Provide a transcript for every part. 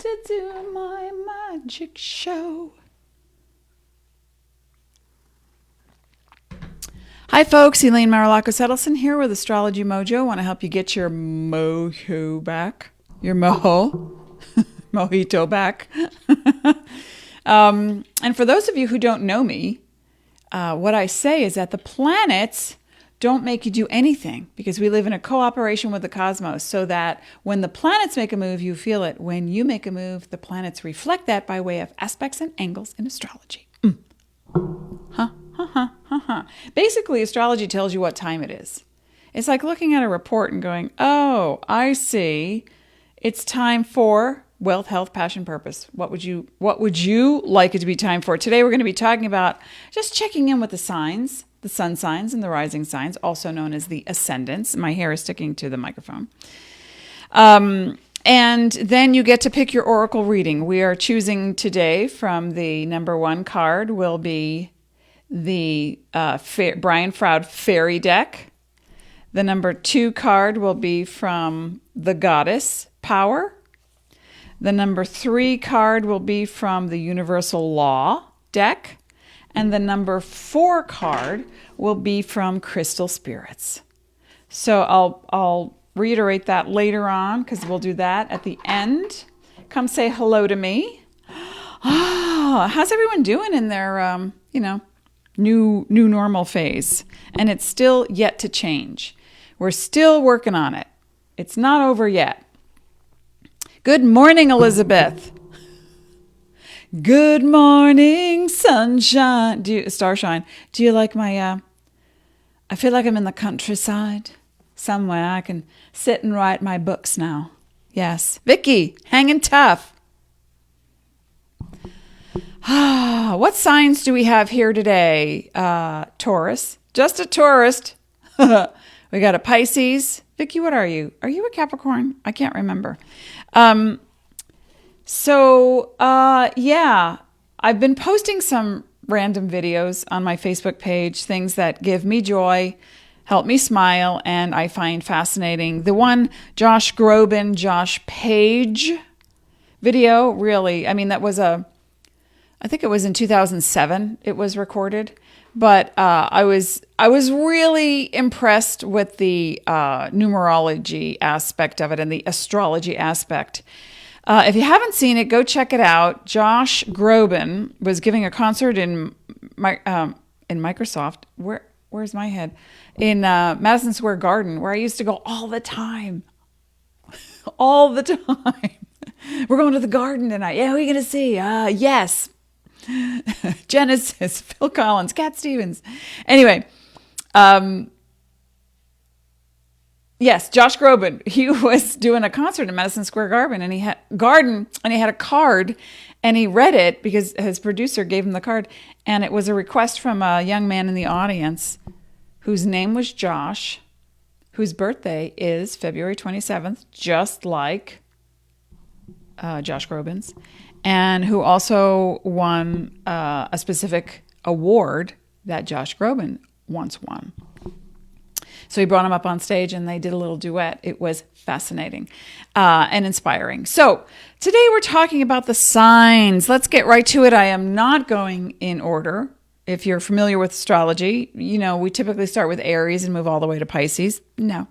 to do my magic show. Hi folks, Elaine Marolakos Edelson here with Astrology Mojo. I want to help you get your mojo back, your mojito back. And for those of you who don't know me, what I say is that the planets don't make you do anything because we live in a cooperation with the cosmos, so that when the planets make a move, you feel it. When you make a move, the planets reflect that by way of aspects and angles in astrology. Basically, astrology tells you what time it is. It's like looking at a report and going, oh, I see. It's time for wealth, health, passion, purpose. What would you like it to be time for? Today, we're going to be talking about just checking in with the signs, the sun signs and the rising signs, also known as the ascendants. My hair is sticking to the microphone. And then you get to pick your oracle reading. We are choosing today from the number 1 card will be the Brian Froud Fairy deck. The number 2 card will be from the Goddess Power. The number 3 card will be from the Universal Law deck. And the number 4 card will be from Crystal Spirits. So I'll reiterate that later on because we'll do that at the end. Come say hello to me. How's everyone doing in their, new normal phase? And it's still yet to change. We're still working on it. It's not over yet. Good morning, Elizabeth. Good morning, sunshine. Starshine. Do you like my, I feel like I'm in the countryside somewhere. I can sit and write my books now. Yes. Vicky, hanging tough. What signs do we have here today? Taurus. Just a tourist. We got a Pisces. Vicky, what are you? Are you a Capricorn? I can't remember. I've been posting some random videos on my Facebook page, things that give me joy, help me smile, and I find fascinating. The one Josh Groban, Josh Page video, really, that was I think it was in 2007 it was recorded, but I was really impressed with the numerology aspect of it and the astrology aspect. If you haven't seen it, go check it out. Josh Groban was giving a concert in Microsoft. Where's my head? In Madison Square Garden, where I used to go all the time. All the time. We're going to the garden tonight. Yeah, who are you going to see? Yes. Genesis, Phil Collins, Cat Stevens. Anyway, yes, Josh Groban. He was doing a concert in Madison Square Garden, and he had a card, and he read it because his producer gave him the card, and it was a request from a young man in the audience whose name was Josh, whose birthday is February 27th, just like Josh Groban's, and who also won a specific award that Josh Groban once won. So he brought him up on stage and they did a little duet. It was fascinating and inspiring. So today we're talking about the signs. Let's get right to it. I am not going in order. If you're familiar with astrology, we typically start with Aries and move all the way to Pisces. No.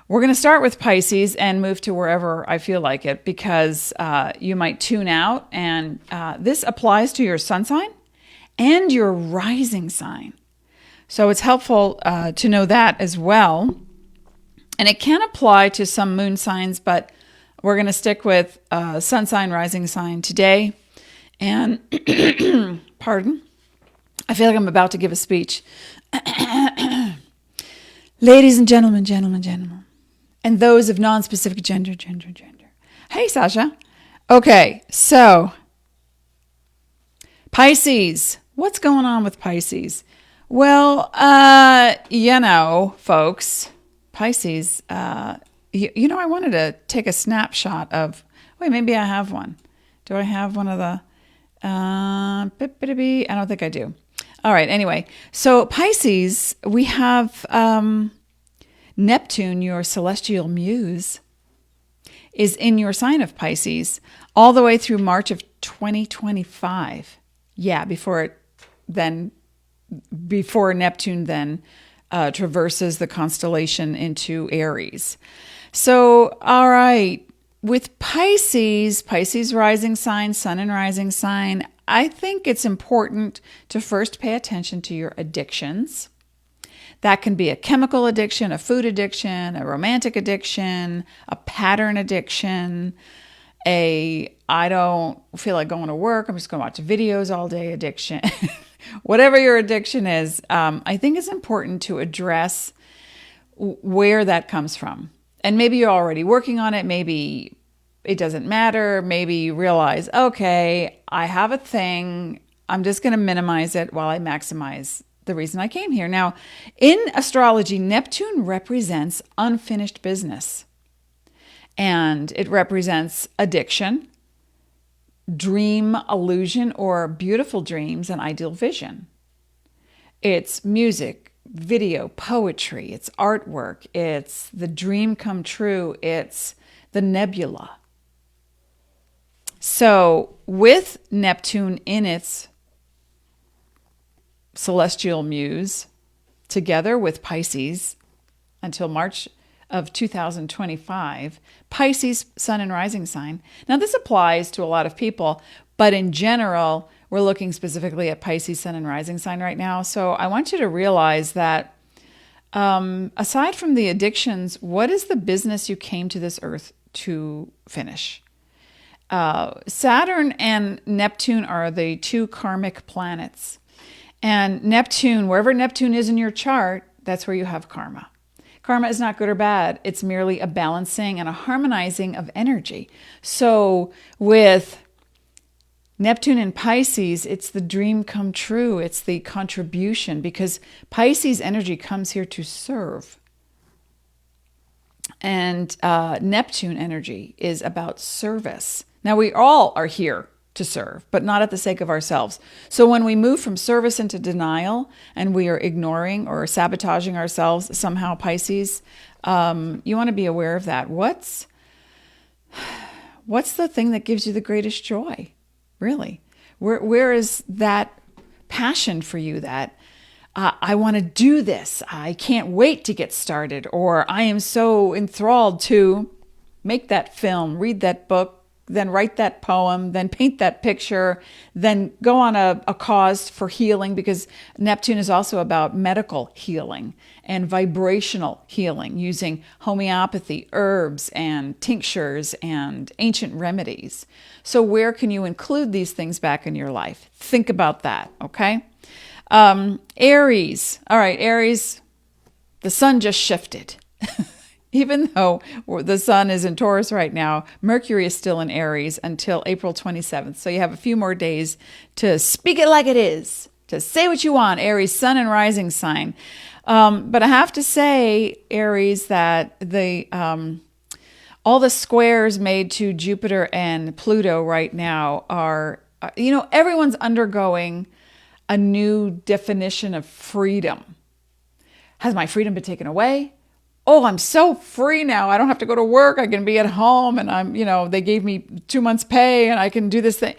We're going to start with Pisces and move to wherever I feel like it because you might tune out. And this applies to your sun sign and your rising sign. So it's helpful to know that as well. And it can apply to some moon signs, but we're going to stick with sun sign, rising sign today. And, pardon, I feel like I'm about to give a speech. Ladies and gentlemen, and those of non-specific gender. Hey, Sasha. Okay, so Pisces. What's going on with Pisces? Well, folks, Pisces, I wanted to take a snapshot of, maybe I have one. Do I have one of the, I don't think I do. All right, anyway, so Pisces, we have Neptune, your celestial muse, is in your sign of Pisces all the way through March of 2025. Yeah, before Neptune then traverses the constellation into Aries. So, all right, with Pisces rising sign, sun and rising sign, I think it's important to first pay attention to your addictions. That can be a chemical addiction, a food addiction, a romantic addiction, a pattern addiction, I don't feel like going to work, I'm just going to watch videos all day addiction. Whatever your addiction is, I think it's important to address where that comes from. And maybe you're already working on it. Maybe it doesn't matter. Maybe you realize, okay, I have a thing. I'm just going to minimize it while I maximize the reason I came here. Now, in astrology, Neptune represents unfinished business. And it represents addiction, dream illusion, or beautiful dreams and ideal vision. It's music, video, poetry, it's artwork, it's the dream come true, it's the nebula. So with Neptune in its celestial muse, together with Pisces until March of 2025, Pisces, sun and rising sign. Now this applies to a lot of people, but in general, we're looking specifically at Pisces, sun and rising sign right now. So I want you to realize that aside from the addictions, what is the business you came to this earth to finish? Saturn and Neptune are the two karmic planets. And Neptune, wherever Neptune is in your chart, that's where you have karma. Karma is not good or bad. It's merely a balancing and a harmonizing of energy. So with Neptune and Pisces, it's the dream come true. It's the contribution, because Pisces energy comes here to serve. And Neptune energy is about service. Now, we all are here to serve, but not at the sake of ourselves. So when we move from service into denial and we are ignoring or sabotaging ourselves somehow, Pisces, you want to be aware of that. What's the thing that gives you the greatest joy? Really? Where is that passion for you that I want to do this, I can't wait to get started, or I am so enthralled to make that film, read that book, then write that poem, then paint that picture, then go on a cause for healing, because Neptune is also about medical healing and vibrational healing using homeopathy, herbs, and tinctures and ancient remedies. So where can you include these things back in your life? Think about that, okay? Aries. All right, Aries, the sun just shifted. Even though the sun is in Taurus right now, Mercury is still in Aries until April 27th. So you have a few more days to speak it like it is, to say what you want, Aries, sun and rising sign. But I have to say, Aries, that all the squares made to Jupiter and Pluto right now are, everyone's undergoing a new definition of freedom. Has my freedom been taken away? Oh, I'm so free now. I don't have to go to work. I can be at home, and they gave me 2 months pay and I can do this thing.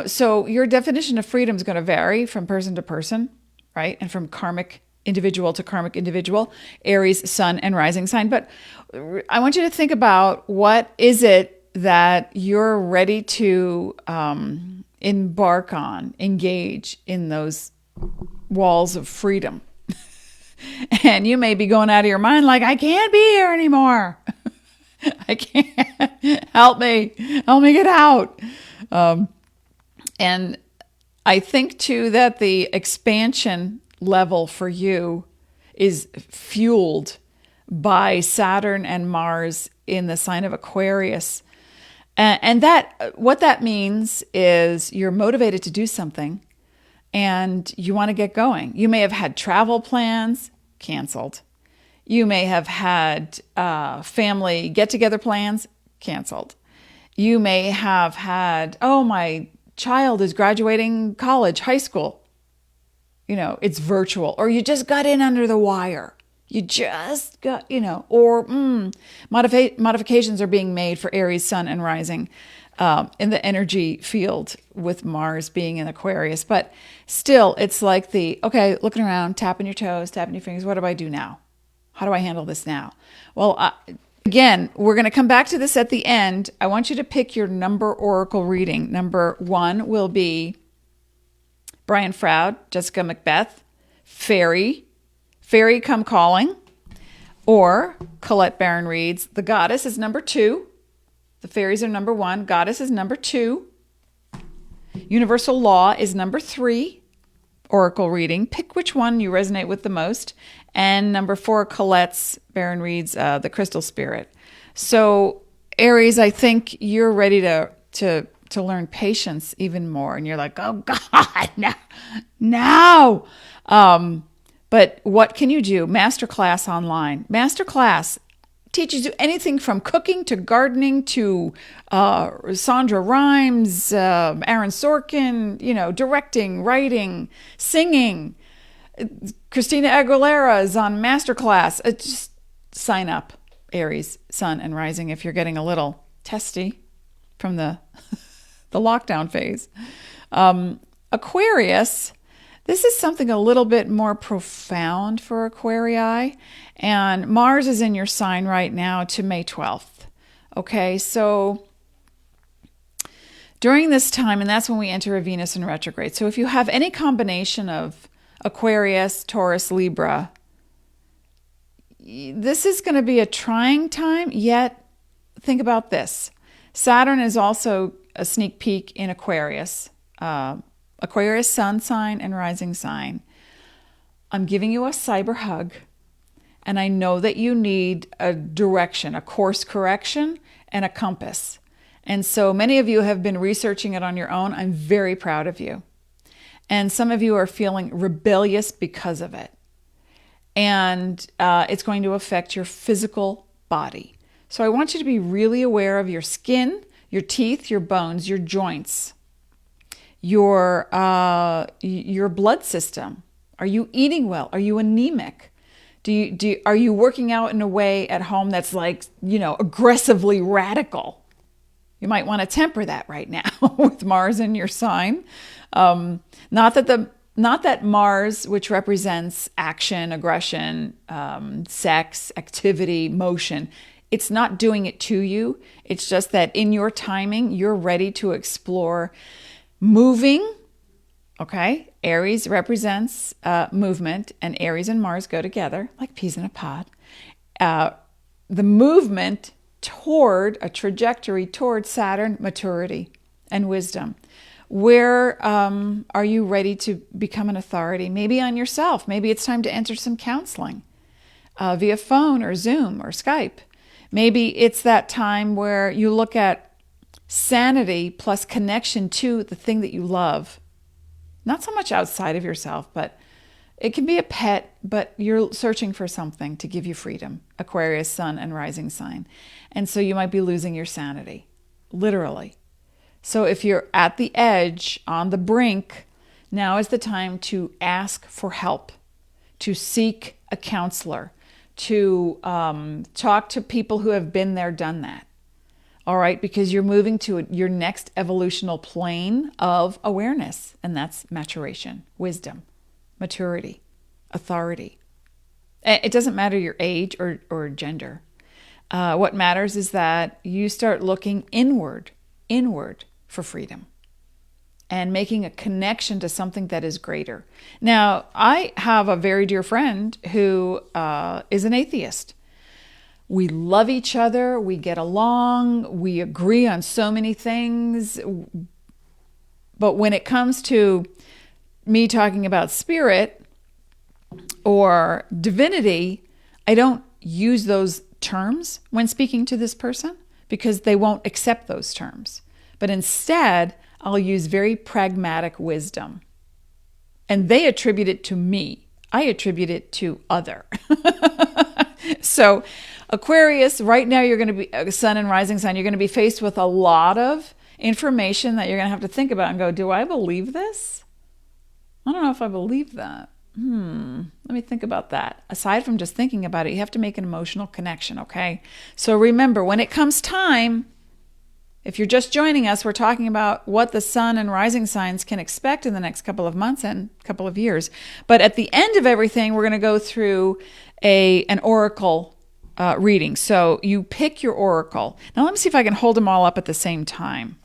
So your definition of freedom is going to vary from person to person, right? And from karmic individual to karmic individual, Aries, sun and rising sign. But I want you to think about, what is it that you're ready to embark on, engage in those walls of freedom. And you may be going out of your mind like, I can't be here anymore. I can't. Help me get out. And I think too that the expansion level for you is fueled by Saturn and Mars in the sign of Aquarius. And that, what that means is you're motivated to do something and you want to get going. You may have had travel plans canceled. You may have had family get-together plans canceled. You may have had, oh, my child is graduating college, high school. It's virtual. Or you just got in under the wire. You just got, or modifications are being made for Aries, Sun, and Rising in the energy field with Mars being in Aquarius. But still, it's like okay, looking around, tapping your toes, tapping your fingers. What do I do now? How do I handle this now? Well, again, we're going to come back to this at the end. I want you to pick your number oracle reading. Number 1 will be Brian Froud, Jessica Macbeth, Fairy Come Calling, or Colette Baron Reed's The Goddess is number 2. The fairies are number 1. Goddess is number 2. Universal Law is number 3. Oracle reading. Pick which one you resonate with the most. And number 4, Colette's Baron Reed's The Crystal Spirit. So Aries, I think you're ready to learn patience even more. And you're like, oh God, no. But what can you do? Masterclass online. Masterclass teaches you anything from cooking to gardening to Sandra Rhimes, Aaron Sorkin, directing, writing, singing. Christina Aguilera is on Masterclass. Just sign up, Aries, Sun, and Rising, if you're getting a little testy from the lockdown phase. Aquarius. This is something a little bit more profound for Aquarii, and Mars is in your sign right now to May 12th. Okay, so during this time, and that's when we enter a Venus in retrograde. So if you have any combination of Aquarius, Taurus, Libra, this is going to be a trying time, yet think about this. Saturn is also a sneak peek in Aquarius. Aquarius sun sign and rising sign. I'm giving you a cyber hug, and I know that you need a direction, a course correction, and a compass. And so many of you have been researching it on your own. I'm very proud of you. And some of you are feeling rebellious because of it. And it's going to affect your physical body. So I want you to be really aware of your skin, your teeth, your bones, your joints, your blood system. Are you eating well? Are you anemic? Are you working out in a way at home that's like, aggressively radical? You might want to temper that right now with Mars in your sign. Not that Mars, which represents action, aggression, sex, activity, motion, it's not doing it to you. It's just that in your timing, you're ready to explore moving. Okay, Aries represents movement, and Aries and Mars go together like peas in a pod. The movement toward a trajectory toward Saturn, maturity, and wisdom. Where are you ready to become an authority? Maybe on yourself. Maybe it's time to enter some counseling via phone or Zoom or Skype. Maybe it's that time where you look at sanity plus connection to the thing that you love. Not so much outside of yourself, but it can be a pet, but you're searching for something to give you freedom. Aquarius, sun, and rising sign. And so you might be losing your sanity, literally. So if you're at the edge, on the brink, now is the time to ask for help, to seek a counselor, to talk to people who have been there, done that. All right, because you're moving to your next evolutional plane of awareness, and that's maturation, wisdom, maturity, authority. It doesn't matter your age or gender. What matters is that you start looking inward for freedom and making a connection to something that is greater. Now, I have a very dear friend who is an atheist. We love each other, we get along, we agree on so many things. But when it comes to me talking about spirit or divinity, I don't use those terms when speaking to this person because they won't accept those terms. But instead, I'll use very pragmatic wisdom. And they attribute it to me. I attribute it to other. So Aquarius, right now you're going to be, sun and rising sign, you're going to be faced with a lot of information that you're going to have to think about and go, do I believe this? I don't know if I believe that. Let me think about that. Aside from just thinking about it, you have to make an emotional connection, okay? So remember, when it comes time, if you're just joining us, we're talking about what the sun and rising signs can expect in the next couple of months and couple of years. But at the end of everything, we're going to go through an oracle reading. So you pick your oracle. Now let me see if I can hold them all up at the same time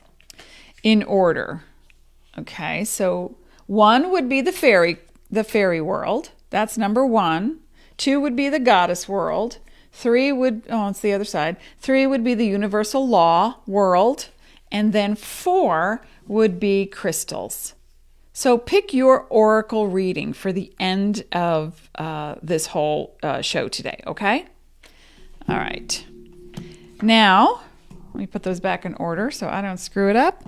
in order. Okay, so 1 would be the fairy world. That's number 1. 2 would be the goddess world. 3 would, it's the other side. 3 would be the universal law world. And then 4 would be crystals. So pick your oracle reading for the end of this whole show today, okay? All right. Now, let me put those back in order so I don't screw it up.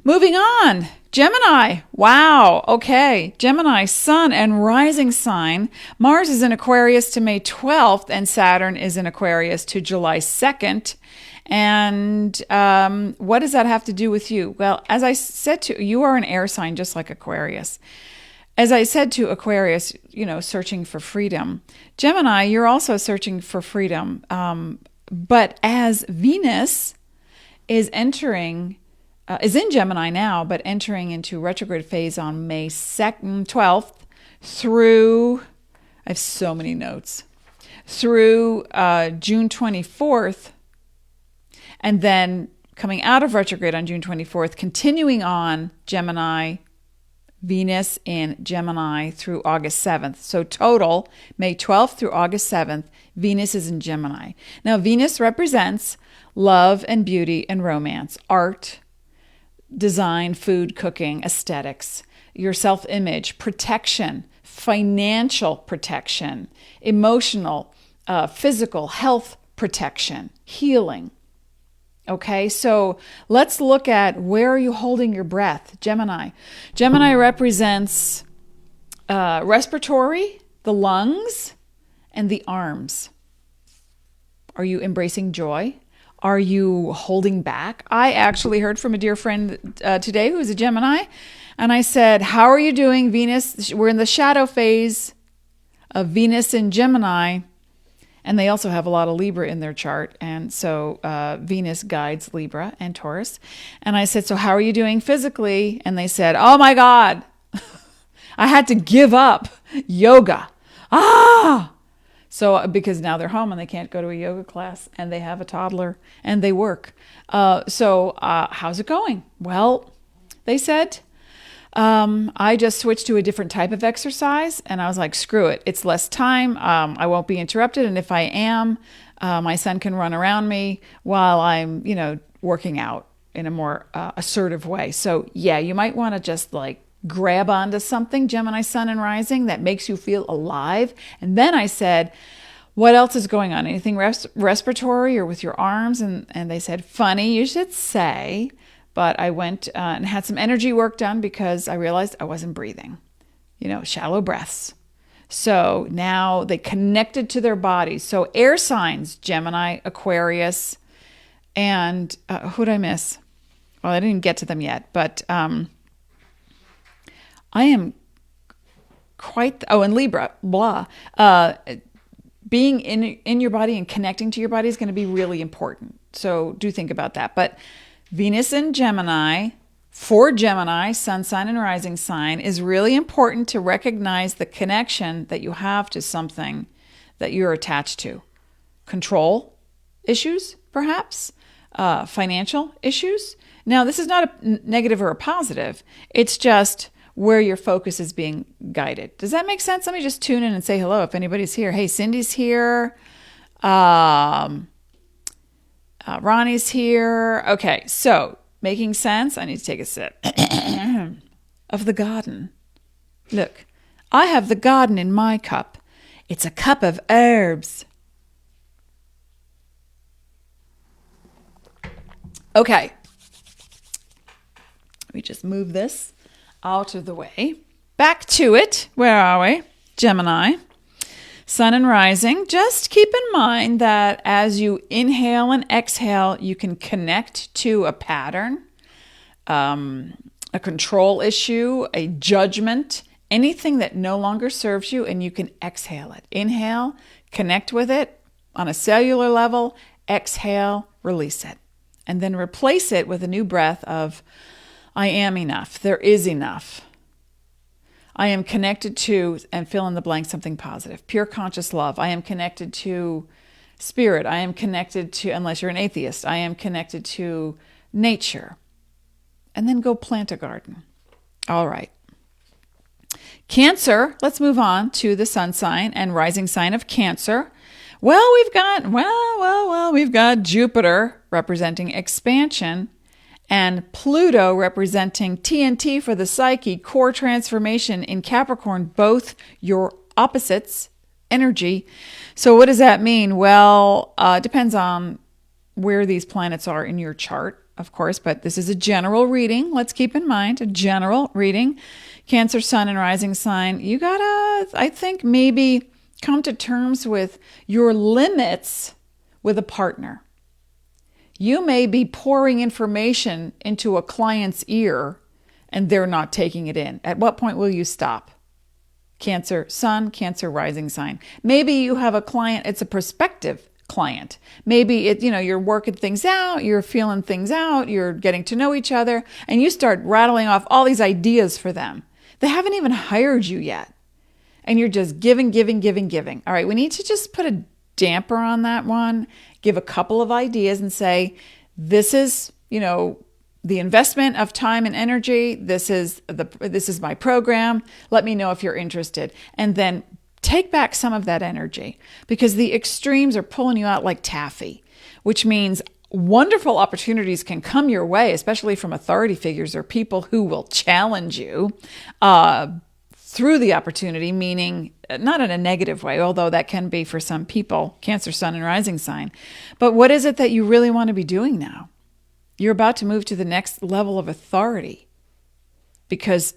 Moving on, Gemini. Wow. Okay. Gemini, sun and rising sign. Mars is in Aquarius to May 12th, and Saturn is in Aquarius to July 2nd. And what does that have to do with you? Well, as I said to you, are an air sign just like Aquarius. As I said to Aquarius, searching for freedom. Gemini, you're also searching for freedom. But as Venus is is in Gemini now, but entering into retrograde phase on May 2nd, 12th through, I have so many notes, through June 24th, and then coming out of retrograde on June 24th, continuing on Gemini, Venus in Gemini through August 7th. So total, May 12th through August 7th, Venus is in Gemini. Now, Venus represents love and beauty and romance, art, design, food, cooking, aesthetics, your self-image, protection, financial protection, emotional, physical, health protection, healing. Okay, so let's look at where are you holding your breath, Gemini. Gemini represents respiratory, the lungs, and the arms. Are you embracing joy? Are you holding back? I actually heard from a dear friend today who's a Gemini, and I said, how are you doing, Venus? We're in the shadow phase of Venus in Gemini, and they also have a lot of Libra in their chart, and so Venus guides Libra and Taurus. And I said, so how are you doing physically? And they said, oh my God, I had to give up yoga. So because now they're home and they can't go to a yoga class and they have a toddler and they work. So how's it going? Well, they said, I just switched to a different type of exercise, and I was like, screw it. It's less time. I won't be interrupted. And if I am, my son can run around me while I'm, working out in a more assertive way. So yeah, you might want to just grab onto something, Gemini, sun and rising, that makes you feel alive. And then I said, what else is going on? Anything respiratory or with your arms? And they said, funny, you should say. But I went and had some energy work done because I realized I wasn't breathing, shallow breaths. So now they connected to their bodies. So air signs, Gemini, Aquarius, and who'd I miss? Well, I didn't get to them yet, but I am quite, and Libra, blah. Being in your body and connecting to your body is going to be really important. So do think about that. But Venus in Gemini, for Gemini, sun sign and rising sign, is really important to recognize the connection that you have to something that you're attached to. Control issues, perhaps, financial issues. Now, this is not a negative or a positive. It's just where your focus is being guided. Does that make sense? Let me just tune in and say hello if anybody's here. Hey, Cindy's here. Ronnie's here. Okay, so making sense. I need to take a sip of the garden. Look, I have the garden in my cup. It's a cup of herbs. Okay. Let me just move this out of the way. Back to it. Where are we? Gemini. Sun and rising. Just keep in mind that as you inhale and exhale, you can connect to a pattern, a control issue, a judgment, anything that no longer serves you, and you can exhale it. Inhale, connect with it on a cellular level, exhale, release it. And then replace it with a new breath of, I am enough. There is enough. I am connected to, and fill in the blank, something positive. Pure conscious love. I am connected to spirit. I am connected to, unless you're an atheist, I am connected to nature. And then go plant a garden. All right. Cancer, let's move on to the sun sign and rising sign of Cancer. Well, we've got Jupiter representing expansion and Pluto representing TNT for the psyche, core transformation in Capricorn, both your opposites energy. So what does that mean? Well, it depends on where these planets are in your chart, of course, but this is a general reading. Let's keep in mind a general reading. Cancer, sun, and rising sign. You gotta, I think, maybe come to terms with your limits with a partner. You may be pouring information into a client's ear and they're not taking it in. At what point will you stop? Cancer, sun, Cancer, rising sign. Maybe you have a client, it's a prospective client. Maybe you're working things out, you're feeling things out, you're getting to know each other, and you start rattling off all these ideas for them. They haven't even hired you yet. And you're just giving. All right, we need to just put a damper on that one, give a couple of ideas and say, this is, the investment of time and energy. This is my program. Let me know if you're interested. And then take back some of that energy, because the extremes are pulling you out like taffy, which means wonderful opportunities can come your way, especially from authority figures or people who will challenge you through the opportunity, meaning not in a negative way, although that can be for some people, Cancer, sun, and rising sign. But what is it that you really want to be doing now? You're about to move to the next level of authority, because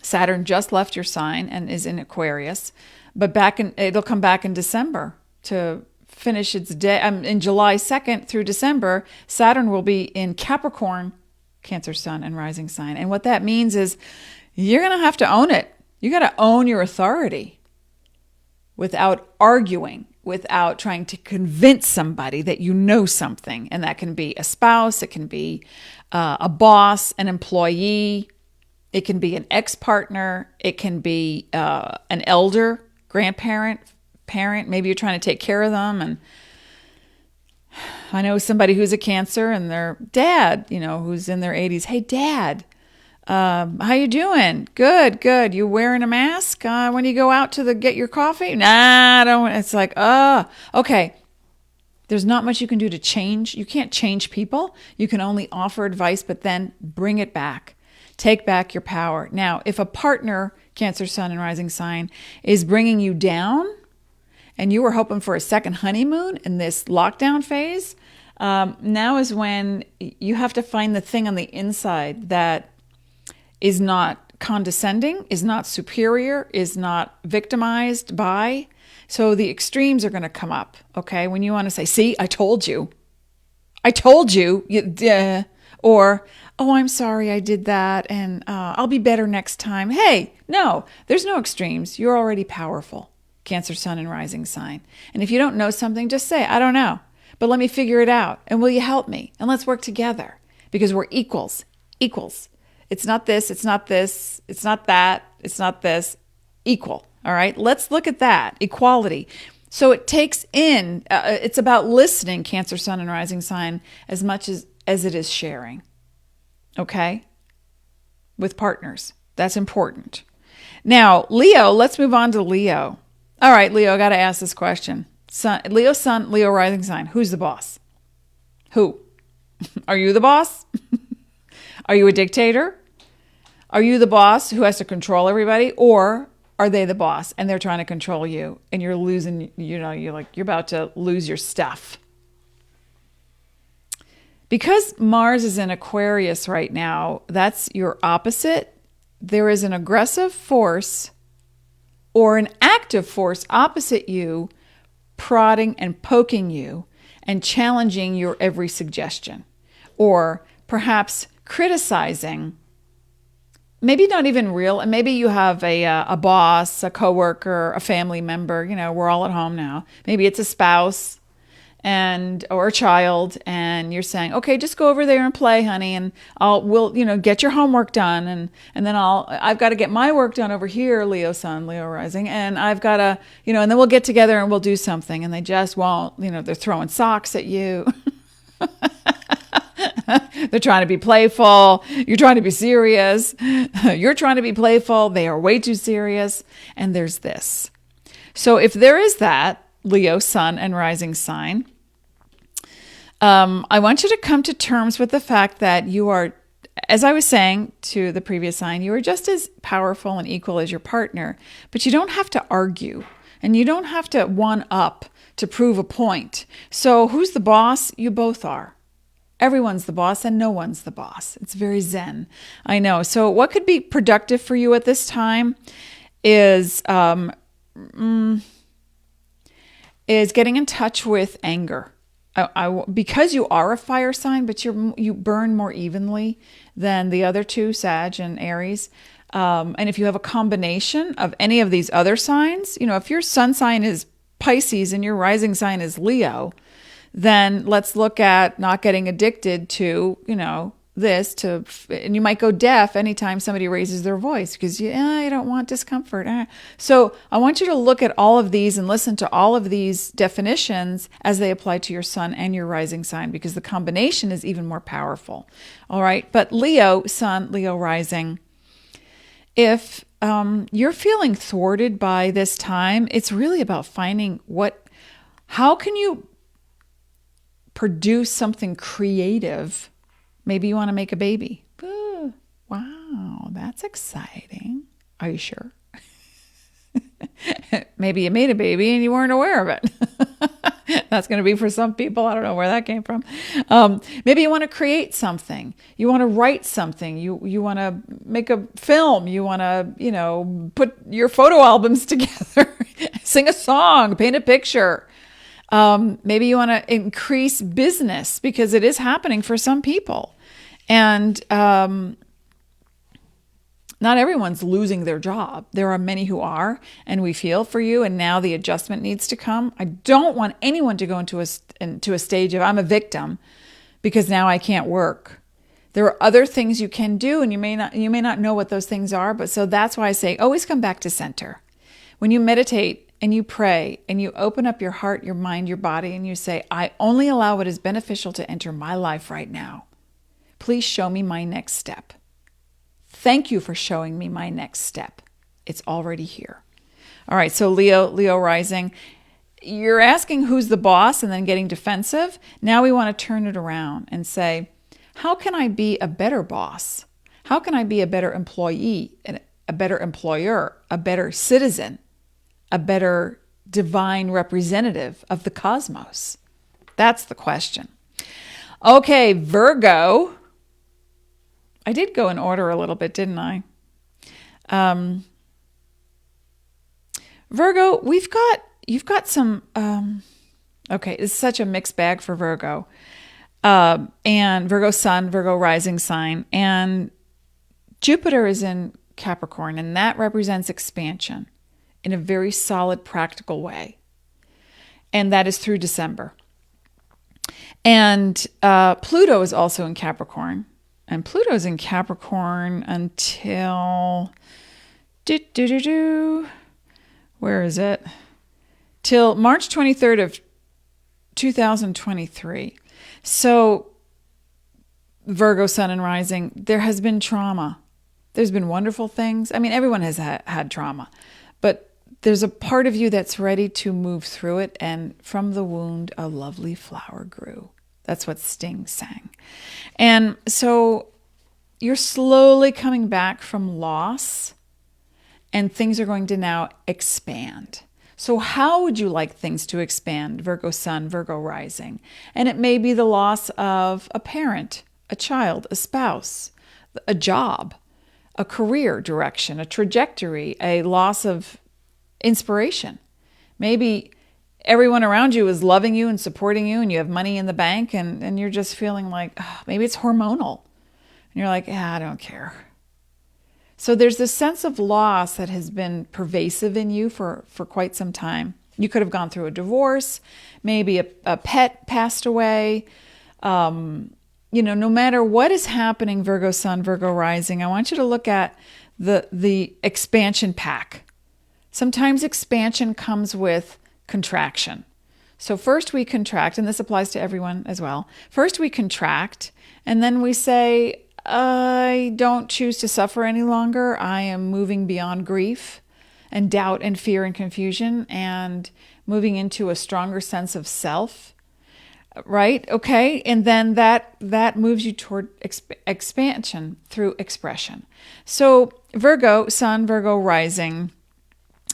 Saturn just left your sign and is in Aquarius, but it'll come back in December to finish its day. In July 2nd through December, Saturn will be in Capricorn, Cancer, sun, and rising sign. And what that means is you're going to have to own it. You got to own your authority without arguing, without trying to convince somebody that you know something. And that can be a spouse, it can be a boss, an employee, it can be an ex-partner, it can be an elder, grandparent, parent. Maybe you're trying to take care of them. And I know somebody who's a Cancer and their dad, who's in their 80s. Hey, Dad, how you doing? Good. You wearing a mask when you go out to get your coffee? Nah, I don't. It's like, okay. There's not much you can do to change. You can't change people. You can only offer advice, but then bring it back. Take back your power. Now, if a partner, Cancer, sun, and rising sign, is bringing you down, and you were hoping for a second honeymoon in this lockdown phase, now is when you have to find the thing on the inside that is not condescending, is not superior, is not victimized by. So the extremes are going to come up, okay? When you want to say, see, I told you, or, oh, I'm sorry I did that, and I'll be better next time. Hey, no, there's no extremes. You're already powerful, Cancer, sun, and rising sign. And if you don't know something, just say, I don't know, but let me figure it out. And will you help me? And let's work together, because we're equals. It's not this, it's not this, it's not that, it's not this, equal. All right, let's look at that, equality. So it takes in, it's about listening, Cancer, sun, and rising sign, as much as it is sharing, okay, with partners. That's important. Now, Leo, let's move on to Leo. All right, Leo, I got to ask this question. Leo sun, Leo rising sign, who's the boss? Who? Are you the boss? Are you a dictator? Are you the boss who has to control everybody? Or are they the boss and they're trying to control you and you're losing, you're about to lose your stuff? Because Mars is in Aquarius right now, that's your opposite. There is an aggressive force or an active force opposite you, prodding and poking you and challenging your every suggestion, or perhaps criticizing maybe not even real, and maybe you have a boss, a coworker, a family member. You know, we're all at home now. Maybe it's a spouse and or a child, and you're saying, okay, just go over there and play, honey, and we'll get your homework done, and then I've got to get my work done over here, Leo sun, Leo rising, and I've got to and then we'll get together and we'll do something, and they just won't. They're throwing socks at you. They're trying to be playful. You're trying to be serious. You're trying to be playful. They are way too serious. And there's this. So if there is that Leo sun and rising sign, I want you to come to terms with the fact that you are, as I was saying to the previous sign, you are just as powerful and equal as your partner, but you don't have to argue and you don't have to one up to prove a point. So who's the boss? You both are. Everyone's the boss and no one's the boss. It's very zen. I know. So what could be productive for you at this time is getting in touch with anger. Because you are a fire sign, but you burn more evenly than the other two, Sag and Aries. And if you have a combination of any of these other signs, if your sun sign is Pisces and your rising sign is Leo, then let's look at not getting addicted to, and you might go deaf anytime somebody raises their voice because you don't want discomfort. So I want you to look at all of these and listen to all of these definitions as they apply to your sun and your rising sign, because the combination is even more powerful. All right. But Leo sun, Leo rising, if you're feeling thwarted by this time, it's really about finding how can you produce something creative. Maybe you want to make a baby. Ooh, wow, that's exciting. Are you sure? Maybe you made a baby and you weren't aware of it. That's going to be for some people. I don't know where that came from. Maybe you want to create something. You want to write something. You want to make a film. You want to, put your photo albums together, sing a song, paint a picture. Maybe you want to increase business because it is happening for some people. And not everyone's losing their job. There are many who are, and we feel for you. And now the adjustment needs to come. I don't want anyone to go into a stage of I'm a victim because now I can't work. There are other things you can do, and you may not know what those things are. But so that's why I say always come back to center. When you meditate, and you pray and you open up your heart, your mind, your body, and you say, I only allow what is beneficial to enter my life right now. Please show me my next step. Thank you for showing me my next step. It's already here. All right, so Leo rising. You're asking who's the boss and then getting defensive. Now we want to turn it around and say, how can I be a better boss? How can I be a better employee, a better employer, a better citizen? A better divine representative of the cosmos? That's the question. Okay, Virgo. I did go in order a little bit, didn't I? Virgo, you've got some, okay, it's such a mixed bag for Virgo. And Virgo sun, Virgo rising sign, and Jupiter is in Capricorn, and that represents expansion in a very solid, practical way. And that is through December. And Pluto is also in Capricorn. And Pluto is in Capricorn until... Where is it? Till March 23rd of 2023. So Virgo sun and rising, there has been trauma. There's been wonderful things. I mean, everyone has had trauma. But there's a part of you that's ready to move through it, and from the wound, a lovely flower grew. That's what Sting sang. And so you're slowly coming back from loss, and things are going to now expand. So how would you like things to expand, Virgo sun, Virgo rising? And it may be the loss of a parent, a child, a spouse, a job, a career direction, a trajectory, a loss of inspiration. Maybe everyone around you is loving you and supporting you, and you have money in the bank, and you're just feeling like, maybe it's hormonal. And you're like, I don't care. So there's this sense of loss that has been pervasive in you for quite some time. You could have gone through a divorce, maybe a pet passed away. No matter what is happening, Virgo Sun, Virgo Rising, I want you to look at the expansion pack. Sometimes expansion comes with contraction. So first we contract, and this applies to everyone as well. First we contract, and then we say, I don't choose to suffer any longer. I am moving beyond grief and doubt and fear and confusion and moving into a stronger sense of self. Right? Okay. And then that moves you toward expansion through expression. So Virgo Sun, Virgo Rising,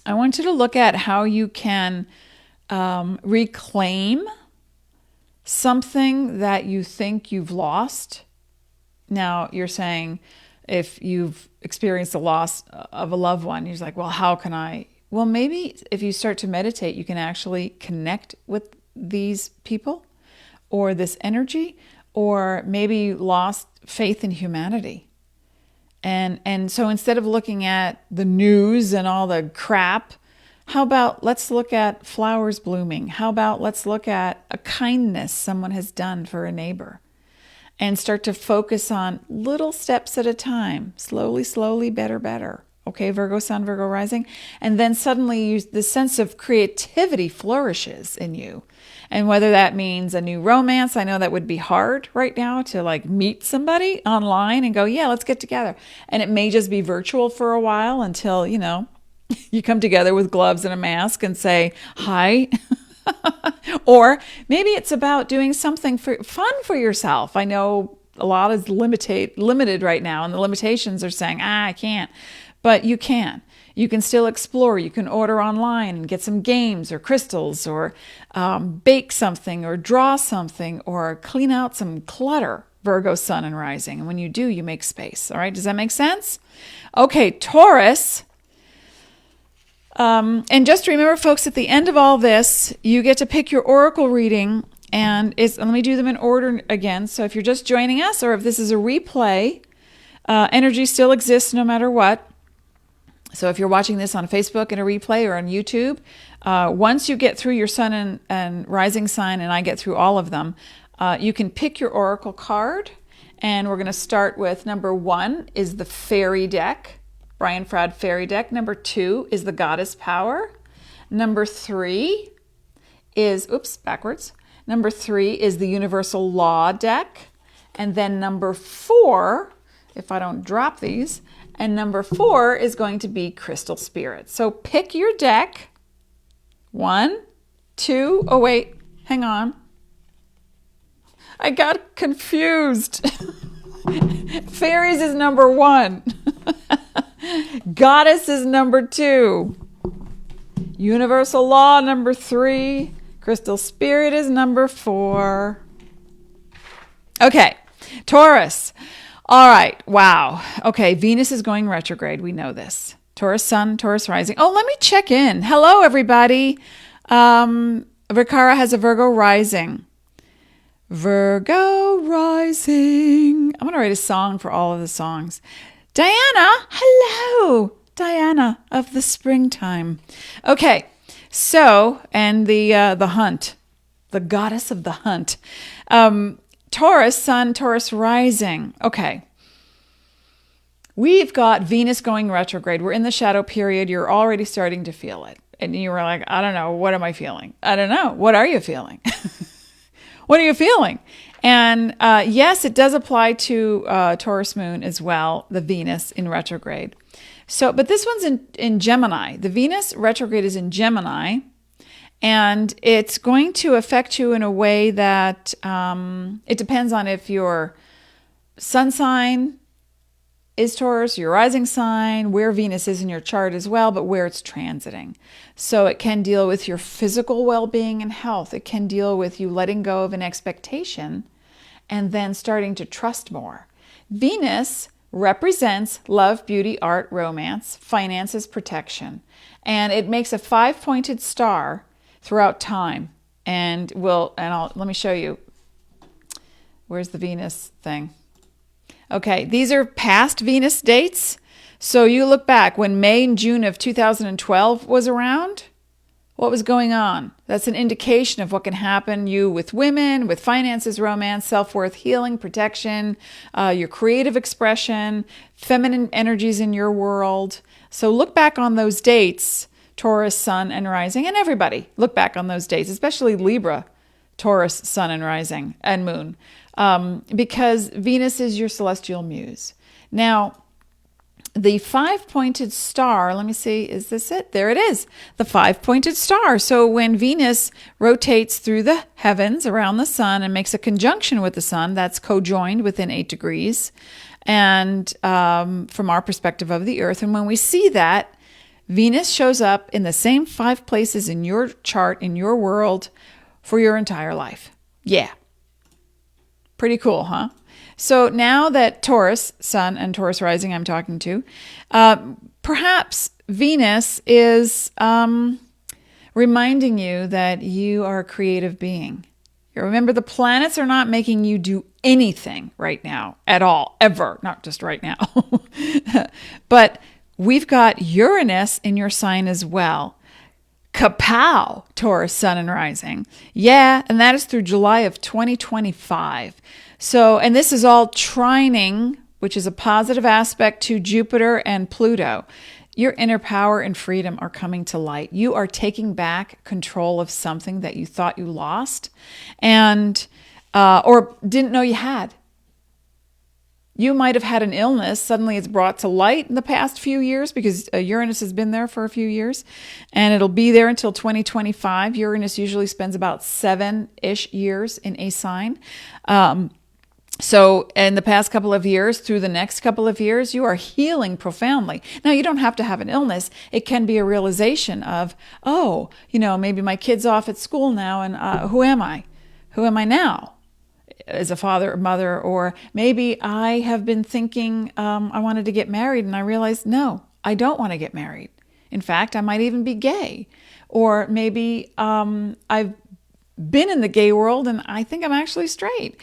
I want you to look at how you can reclaim something that you think you've lost. Now you're saying if you've experienced the loss of a loved one, you're like, well, how can I? Well, maybe if you start to meditate, you can actually connect with these people or this energy, or maybe you lost faith in humanity. And so instead of looking at the news and all the crap, how about let's look at flowers blooming? How about let's look at a kindness someone has done for a neighbor and start to focus on little steps at a time, slowly, better. Okay, Virgo Sun, Virgo Rising. And then suddenly the sense of creativity flourishes in you. And whether that means a new romance, I know that would be hard right now to like meet somebody online and go, yeah, let's get together. And it may just be virtual for a while until, you come together with gloves and a mask and say, hi. Or maybe it's about doing something fun for yourself. I know a lot is limited right now, and the limitations are saying, I can't. But you can. You can still explore. You can order online and get some games or crystals or bake something or draw something or clean out some clutter, Virgo Sun and Rising. And when you do, you make space. All right. Does that make sense? Okay. Taurus. And just remember, folks, at the end of all this, you get to pick your oracle reading. And let me do them in order again. So if you're just joining us or if this is a replay, energy still exists no matter what. So if you're watching this on Facebook in a replay or on YouTube, once you get through your sun and rising sign, and I get through all of them, you can pick your oracle card. And we're going to start with number 1 is the fairy deck, Brian Froud fairy deck. Number 2 is the goddess power. Number 3 is, Number 3 is the universal law deck. And then number 4, if I don't drop these, and number 4 is going to be crystal spirit. So pick your deck. 1, 2, oh wait, hang on. I got confused. Fairies is number 1. Goddess is number 2. Universal law number 3. Crystal spirit is number 4. Okay, Taurus. All right. Wow. Okay. Venus is going retrograde. We know this. Taurus Sun, Taurus Rising. Oh, let me check in. Hello, everybody. Rikara has a Virgo Rising. Virgo Rising. I'm going to write a song for all of the songs. Diana. Hello. Diana of the springtime. Okay. So, and the hunt, the goddess of the hunt. Taurus Sun, Taurus Rising. Okay. We've got Venus going retrograde. We're in the shadow period. You're already starting to feel it. And you were like, I don't know. What am I feeling? I don't know. What are you feeling? What are you feeling? And yes, it does apply to Taurus moon as well, the Venus in retrograde. So, but this one's in Gemini. The Venus retrograde is in Gemini. And it's going to affect you in a way that it depends on if your sun sign is Taurus, your rising sign, where Venus is in your chart as well, but where it's transiting. So it can deal with your physical well-being and health. It can deal with you letting go of an expectation and then starting to trust more. Venus represents love, beauty, art, romance, finances, protection. And it makes a 5-pointed star throughout time. And let me show you. Where's the Venus thing? Okay, these are past Venus dates. So you look back when May and June of 2012 was around, what was going on? That's an indication of what can happen you with women, with finances, romance, self-worth, healing, protection, your creative expression, feminine energies in your world. So look back on those dates, Taurus, Sun, and Rising, and everybody look back on those dates, especially Libra, Taurus, Sun, and Rising, and Moon, because Venus is your celestial muse. Now, the five-pointed star, let me see, is this it? There it is, the five-pointed star. So when Venus rotates through the heavens around the sun and makes a conjunction with the sun, that's co-joined within 8 degrees, and from our perspective of the Earth. And when we see that, Venus shows up in the same 5 places in your chart, in your world, for your entire life. Yeah. Pretty cool, huh? So now that Taurus, Sun, and Taurus Rising I'm talking to, perhaps Venus is reminding you that you are a creative being. You remember, the planets are not making you do anything right now at all, ever, not just right now. But we've got Uranus in your sign as well. Kapow, Taurus, Sun, and Rising. Yeah, and that is through July of 2025. So, and this is all trining, which is a positive aspect to Jupiter and Pluto. Your inner power and freedom are coming to light. You are taking back control of something that you thought you lost and or didn't know you had. You might have had an illness. Suddenly it's brought to light in the past few years because Uranus has been there for a few years, and it'll be there until 2025. Uranus usually spends about 7-ish years in a sign. So in the past couple of years, through the next couple of years, you are healing profoundly. Now, you don't have to have an illness. It can be a realization of, oh, maybe my kid's off at school now, and who am I? Who am I now? As a father or mother, or maybe I have been thinking I wanted to get married and I realized, no, I don't want to get married. In fact, I might even be gay. Or maybe I've been in the gay world and I think I'm actually straight.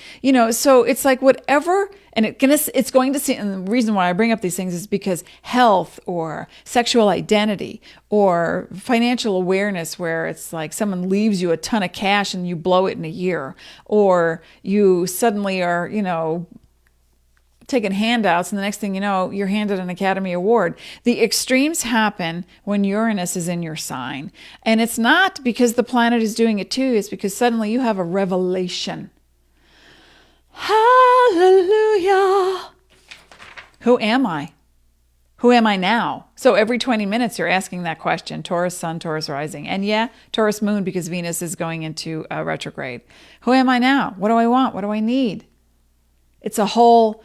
So it's like whatever, and it's going to see, and the reason why I bring up these things is because health or sexual identity or financial awareness, where it's like someone leaves you a ton of cash and you blow it in a year, or you suddenly are, taking handouts and the next thing you know, you're handed an Academy Award. The extremes happen when Uranus is in your sign. And it's not because the planet is doing it too, it's because suddenly you have a revelation. Hallelujah. Who am I? Who am I now? So every 20 minutes you're asking that question. Taurus Sun, Taurus Rising. And yeah, Taurus Moon, because Venus is going into retrograde. Who am I now? What do I want? What do I need? It's a whole,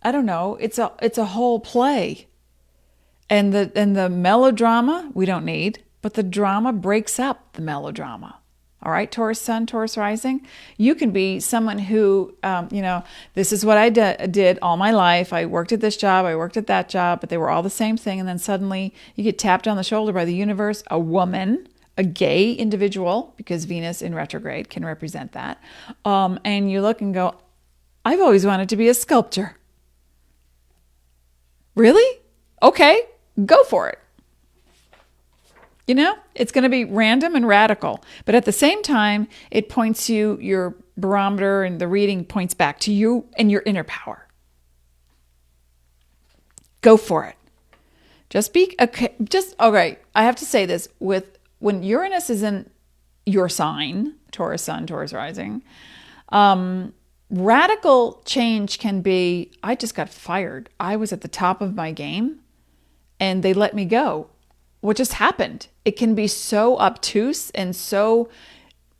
I don't know, it's a whole play. And the melodrama we don't need, but the drama breaks up the melodrama. All right, Taurus Sun, Taurus Rising. You can be someone who, this is what I did all my life. I worked at this job, I worked at that job, but they were all the same thing. And then suddenly you get tapped on the shoulder by the universe, a woman, a gay individual, because Venus in retrograde can represent that. And you look and go, I've always wanted to be a sculptor. Really? Okay, go for it. It's going to be random and radical, but at the same time, it points you, your barometer and the reading points back to you and your inner power. Go for it. Okay. I have to say this, when Uranus is in your sign, Taurus Sun, Taurus Rising, radical change can be, I just got fired. I was at the top of my game and they let me go. What just happened? It can be so obtuse and so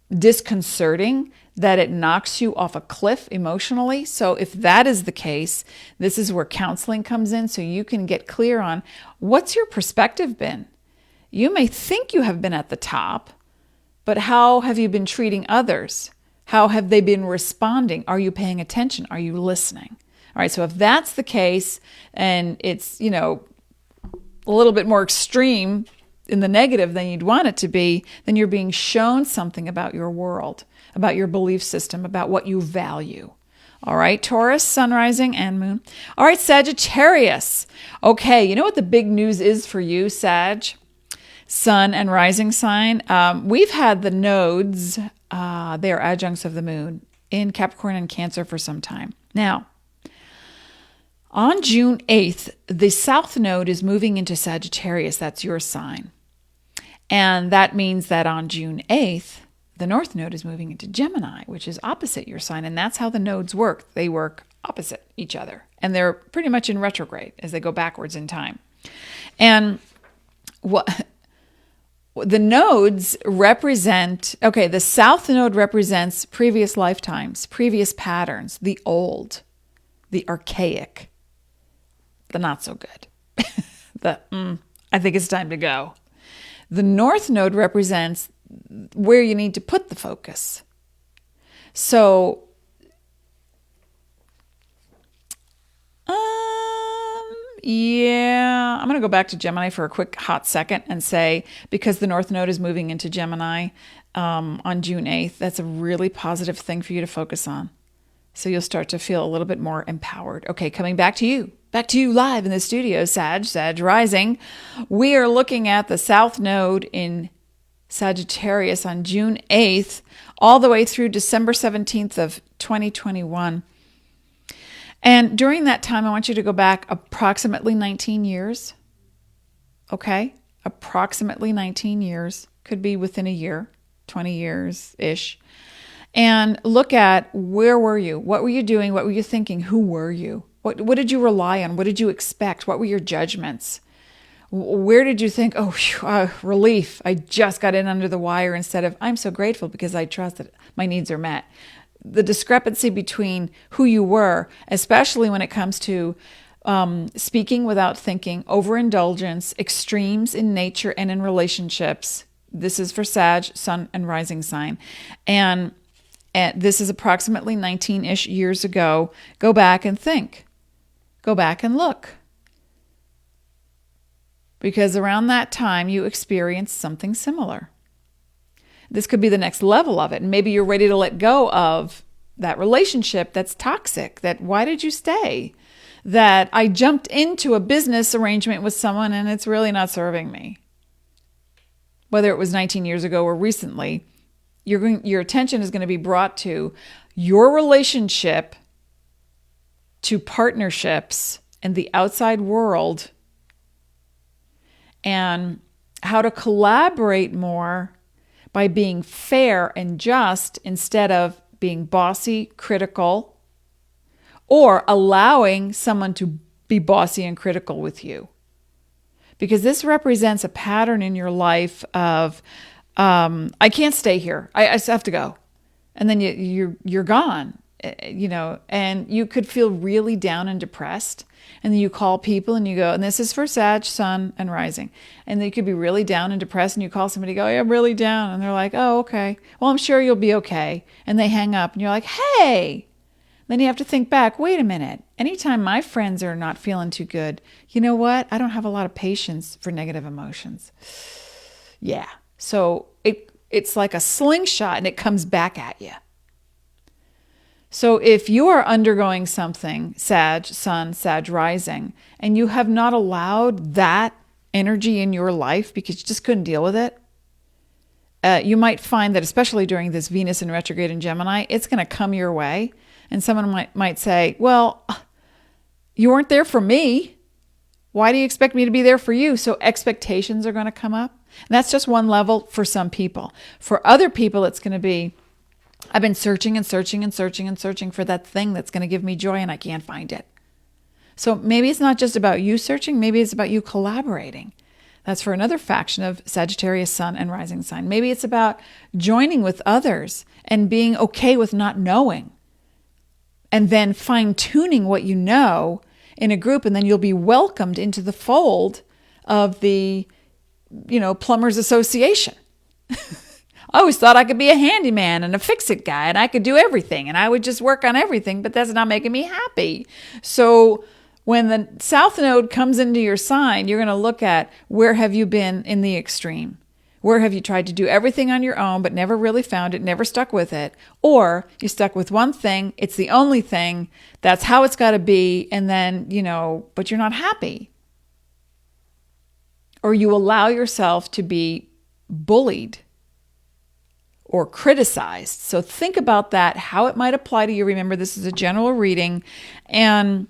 disconcerting that it knocks you off a cliff emotionally. So if that is the case, this is where counseling comes in, so you can get clear on what's your perspective been. You may think you have been at the top, but how have you been treating others? How have they been responding? Are you paying attention? Are you listening? All right, so if that's the case and it's, a little bit more extreme in the negative than you'd want it to be, then you're being shown something about your world, about your belief system, about what you value. All right, Taurus, sun, rising, and moon. All right, Sagittarius. Okay, you know what the big news is for you, Sag? Sun and rising sign. We've had the nodes, they are adjuncts of the moon, in Capricorn and Cancer for some time. Now, on June 8th, the South Node is moving into Sagittarius. That's your sign. And that means that on June 8th, the North Node is moving into Gemini, which is opposite your sign. And that's how the nodes work. They work opposite each other. And they're pretty much in retrograde as they go backwards in time. And what the nodes represent, okay, the South Node represents previous lifetimes, previous patterns, the old, the archaic, the not so good, I think it's time to go. The North Node represents where you need to put the focus. So, yeah, I'm going to go back to Gemini for a quick hot second and say, because the North Node is moving into Gemini on June 8th, that's a really positive thing for you to focus on. So you'll start to feel a little bit more empowered. Okay, coming back to you live in the studio, Sag rising. We are looking at the South Node in Sagittarius on June 8th, all the way through December 17th of 2021. And during that time, I want you to go back approximately 19 years. Okay? Approximately 19 years. Could be within a year, 20 years-ish. And look at, where were you? What were you doing? What were you thinking? Who were you? What did you rely on? What did you expect? What were your judgments? Where did you think, relief, I just got in under the wire, instead of, I'm so grateful because I trust that my needs are met. The discrepancy between who you were, especially when it comes to speaking without thinking, overindulgence, extremes in nature and in relationships. This is for Sag, sun and rising sign. And this is approximately 19-ish years ago. Go back and think. Go back and look. Because around that time, you experienced something similar. This could be the next level of it. And maybe you're ready to let go of that relationship that's toxic. That, why did you stay? That I jumped into a business arrangement with someone and it's really not serving me. Whether it was 19 years ago or recently, your attention is going to be brought to your relationship, to partnerships and the outside world, and how to collaborate more by being fair and just instead of being bossy, critical, or allowing someone to be bossy and critical with you. Because this represents a pattern in your life of, I can't stay here. I just have to go. And then you're gone, and you could feel really down and depressed. And then you call people and you go, and this is for Sag, sun, and rising. And then you could be really down and depressed, and you call somebody, go, I'm really down. And they're like, oh, okay. Well, I'm sure you'll be okay. And they hang up and you're like, hey. Then you have to think back, wait a minute. Anytime my friends are not feeling too good, you know what? I don't have a lot of patience for negative emotions. Yeah. So it's like a slingshot and it comes back at you. So if you are undergoing something, Sag, sun, Sag, rising, and you have not allowed that energy in your life because you just couldn't deal with it, you might find that, especially during this Venus in retrograde in Gemini, it's going to come your way. And someone might say, well, you weren't there for me. Why do you expect me to be there for you? So expectations are going to come up. And that's just one level for some people. For other people, it's going to be, I've been searching and searching and searching and searching for that thing that's going to give me joy and I can't find it. So maybe it's not just about you searching, maybe it's about you collaborating. That's for another faction of Sagittarius, sun, and rising sign. Maybe it's about joining with others and being okay with not knowing. And then fine-tuning what you know in a group, and then you'll be welcomed into the fold of the, Plumbers Association. I always thought I could be a handyman and a fix-it guy and I could do everything and I would just work on everything, but that's not making me happy. So when the South Node comes into your sign, you're going to look at, where have you been in the extreme? Where have you tried to do everything on your own, but never really found it, never stuck with it? Or you stuck with one thing, it's the only thing, that's how it's got to be, and then, but you're not happy. Or you allow yourself to be bullied or criticized. So think about that, how it might apply to you. Remember, this is a general reading, and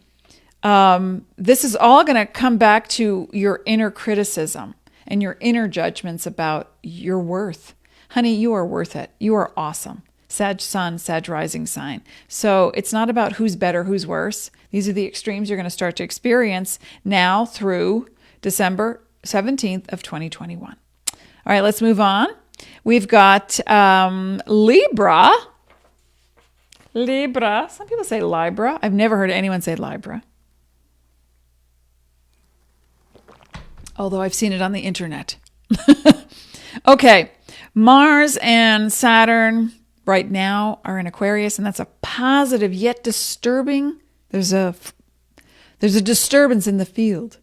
this is all going to come back to your inner criticism and your inner judgments about your worth. Honey, you are worth it. You are awesome. Sag Sun, Sag Rising sign. So it's not about who's better, who's worse. These are the extremes you're going to start to experience now through December 17th of 2021. All right, let's move on. We've got Libra. Libra. Some people say Libra. I've never heard anyone say Libra, although I've seen it on the internet. Okay, Mars and Saturn right now are in Aquarius, and that's a positive yet disturbing. There's a disturbance in the field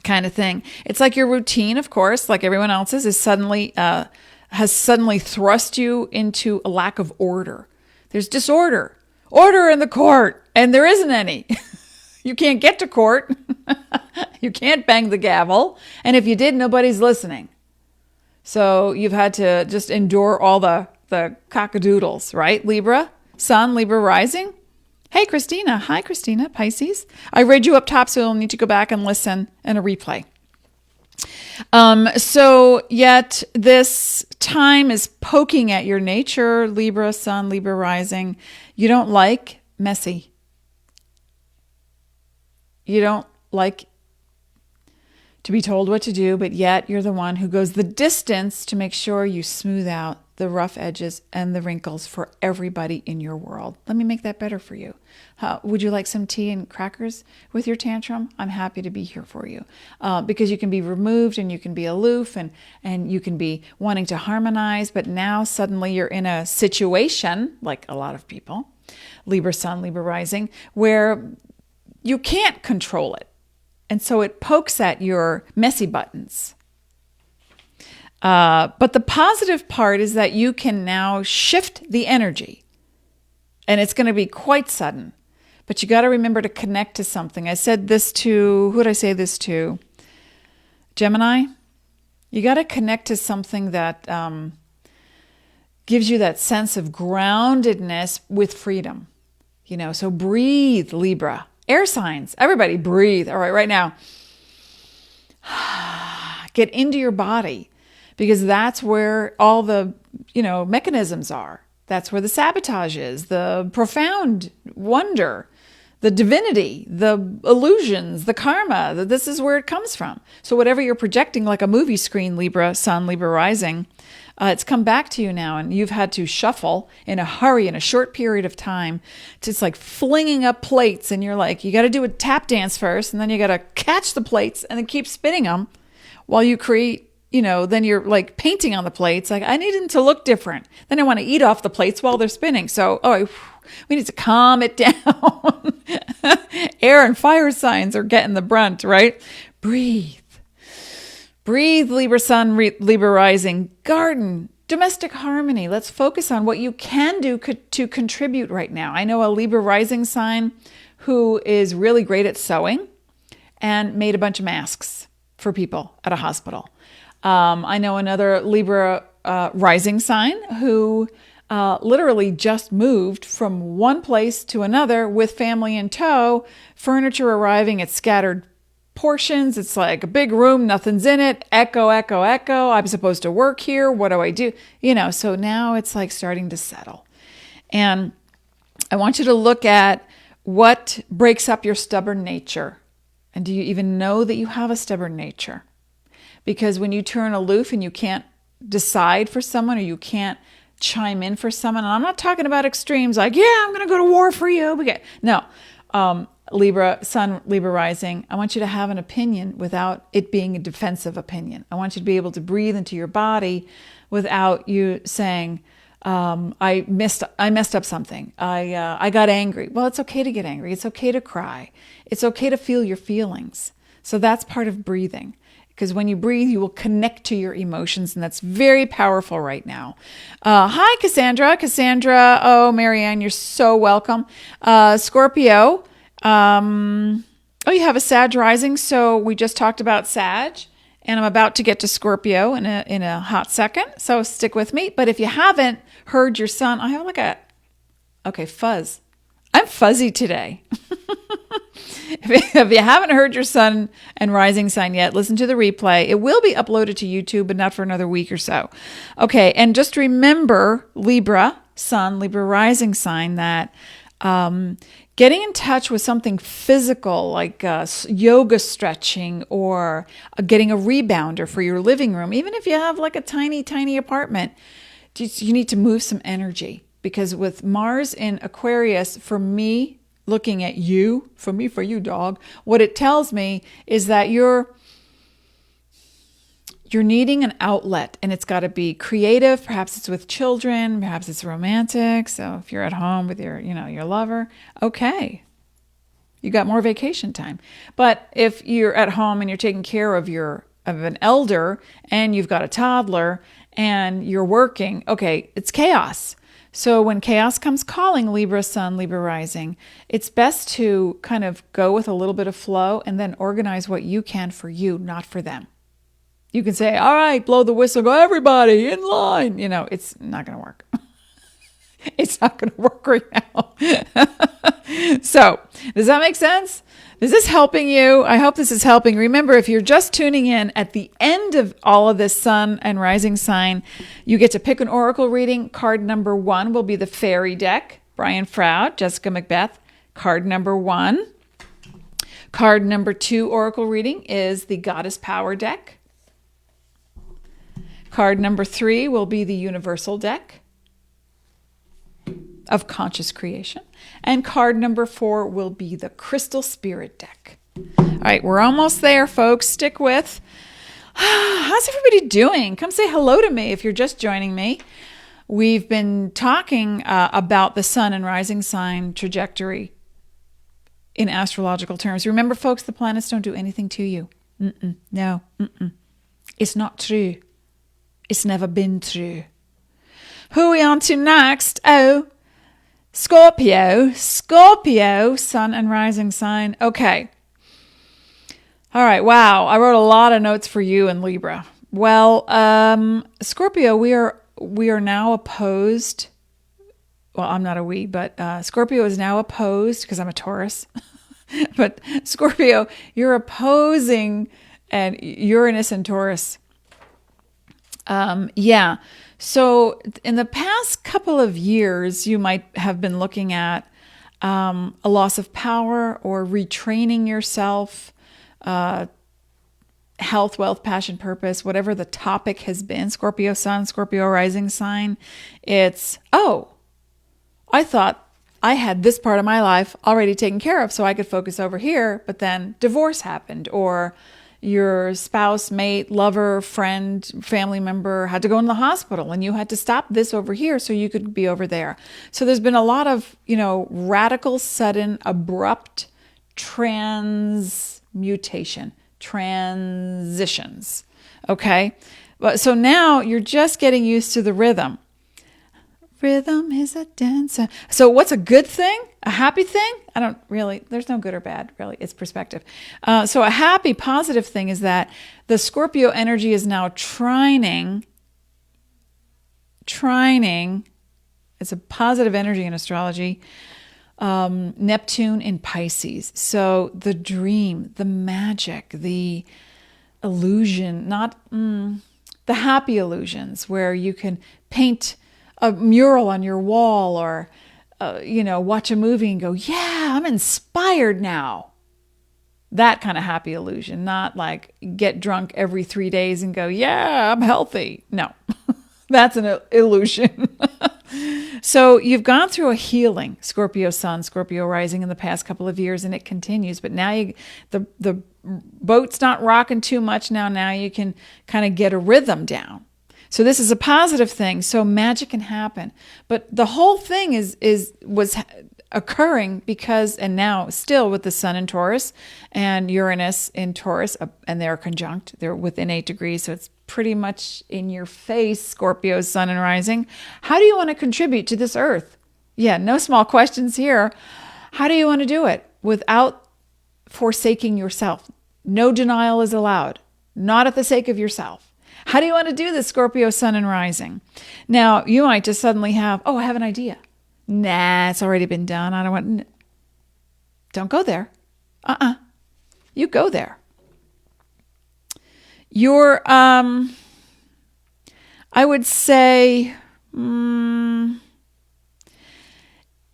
kind of thing. It's like your routine, of course, like everyone else's, has suddenly thrust you into a lack of order. There's disorder, order in the court, and there isn't any. You can't get to court. You can't bang the gavel. And if you did, nobody's listening. So you've had to just endure all the cockadoodles, right? Libra, Sun, Libra rising. Hey, Christina. Hi, Christina, Pisces. I read you up top, so you'll need to go back and listen in a replay. So yet this time is poking at your nature, Libra, Sun, Libra rising. You don't like messy. You don't like to be told what to do, but yet you're the one who goes the distance to make sure you smooth out the rough edges and the wrinkles for everybody in your world. Let me make that better for you. Would you like some tea and crackers with your tantrum? I'm happy to be here for you, because you can be removed and you can be aloof and you can be wanting to harmonize, but now suddenly you're in a situation, like a lot of people, Libra Sun, Libra rising, where you can't control it. And so it pokes at your messy buttons. But the positive part is that you can now shift the energy. And it's going to be quite sudden. But you got to remember to connect to something. I said this to, who did I say this to? Gemini. You got to connect to something that gives you that sense of groundedness with freedom. So breathe, Libra. Air signs, everybody breathe. All right, right now. Get into your body, because that's where all the, mechanisms are. That's where the sabotage is, the profound wonder, the divinity, the illusions, the karma. This is where it comes from. So whatever you're projecting like a movie screen, Libra, Sun, Libra rising, it's come back to you now, and you've had to shuffle in a hurry in a short period of time. It's like flinging up plates, and you're like, you got to do a tap dance first, and then you got to catch the plates and then keep spinning them while you create, then you're like painting on the plates. Like, I need them to look different. Then I want to eat off the plates while they're spinning. So, we need to calm it down. Air and fire signs are getting the brunt, right? Breathe. Breathe, Libra Sun, Libra rising. Garden, domestic harmony. Let's focus on what you can do to contribute right now. I know a Libra rising sign who is really great at sewing and made a bunch of masks for people at a hospital. I know another Libra rising sign who literally just moved from one place to another with family in tow, furniture arriving at scattered portions. It's like a big room, nothing's in it. Echo, echo, echo. I'm supposed to work here. What do I do? So now it's like starting to settle. And I want you to look at what breaks up your stubborn nature. And do you even know that you have a stubborn nature? Because when you turn aloof and you can't decide for someone, or you can't chime in for someone, and I'm not talking about extremes like, yeah, I'm going to go to war for you. No. Libra, Sun, Libra rising, I want you to have an opinion without it being a defensive opinion. I want you to be able to breathe into your body without you saying, I messed up something. I got angry. Well, it's okay to get angry. It's okay to cry. It's okay to feel your feelings. So that's part of breathing. because when you breathe, you will connect to your emotions, and that's very powerful right now. Hi, Cassandra. Cassandra, oh, Marianne, you're so welcome. Scorpio, oh, you have a Sag rising, so we just talked about Sag, and I'm about to get to Scorpio in a hot second, so stick with me. But if you haven't heard your sun, I have fuzz. I'm fuzzy today. If you haven't heard your sun and rising sign yet, listen to the replay. It will be uploaded to YouTube, but not for another week or so. Okay, and just remember, Libra sun, Libra rising sign, that getting in touch with something physical like yoga stretching or getting a rebounder for your living room, even if you have like a tiny, tiny apartment, you need to move some energy. Because with Mars in Aquarius, for me, looking at you, for you, dog, what it tells me is that you're needing an outlet, and it's got to be creative. Perhaps it's with children, perhaps it's romantic. So if you're at home with your lover, okay, you got more vacation time. But if you're at home and you're taking care of an elder and you've got a toddler and you're working, okay, it's chaos. So when chaos comes calling, Libra sun, Libra rising, it's best to kind of go with a little bit of flow and then organize what you can for you, not for them. You can say, all right, blow the whistle, go everybody in line. It's not going to work. It's not going to work right now. So does that make sense? Is this helping you? I hope this is helping. Remember, if you're just tuning in at the end of all of this sun and rising sign, you get to pick an oracle reading. Card number 1 will be the fairy deck. Brian Froud, Jessica Macbeth. Card number 1. Card number 2 oracle reading is the Goddess Power deck. Card number 3 will be the Universal deck of conscious creation. And card number 4 will be the Crystal Spirit deck. All right, we're almost there, folks. Stick with. How's everybody doing? Come say hello to me if you're just joining me. We've been talking about the sun and rising sign trajectory in astrological terms. Remember, folks, the planets don't do anything to you. No. It's not true. It's never been true. Who are we on to next? Oh, Scorpio, sun and rising sign. Okay. All right. Wow. I wrote a lot of notes for you in Libra. Well, Scorpio, we are now opposed. Well, I'm not a we, but Scorpio is now opposed because I'm a Taurus. But Scorpio, you're opposing and Uranus and Taurus. Yeah. So in the past couple of years, you might have been looking at a loss of power or retraining yourself, health, wealth, passion, purpose, whatever the topic has been. Scorpio sun, Scorpio rising sign. It's, I thought I had this part of my life already taken care of so I could focus over here, but then divorce happened, or your spouse, mate, lover, friend, family member had to go in the hospital and you had to stop this over here so you could be over there. So there's been a lot of, radical, sudden, abrupt transitions. Okay. But so now you're just getting used to the rhythm. Rhythm is a dancer. So what's a good thing? A happy thing? There's no good or bad, really. It's perspective. So a happy, positive thing is that the Scorpio energy is now trining. It's a positive energy in astrology. Neptune in Pisces. So the dream, the magic, the illusion, not the happy illusions where you can paint a mural on your wall or, watch a movie and go, yeah, I'm inspired now. That kind of happy illusion, not like get drunk every 3 days and go, yeah, I'm healthy. No, that's an illusion. So you've gone through a healing, Scorpio sun, Scorpio rising in the past couple of years, and it continues. But now the boat's not rocking too much now. Now you can kind of get a rhythm down. So this is a positive thing. So magic can happen. But the whole thing was occurring because, and now still with the sun in Taurus and Uranus in Taurus, and they're conjunct, they're within 8 degrees. So it's pretty much in your face, Scorpio, sun and rising. How do you want to contribute to this earth? Yeah, no small questions here. How do you want to do it without forsaking yourself? No denial is allowed, not at the sake of yourself. How do you want to do this, Scorpio, sun and rising? Now, you might just suddenly have, I have an idea. Nah, it's already been done. I don't want, don't go there. You go there. You're, I would say, in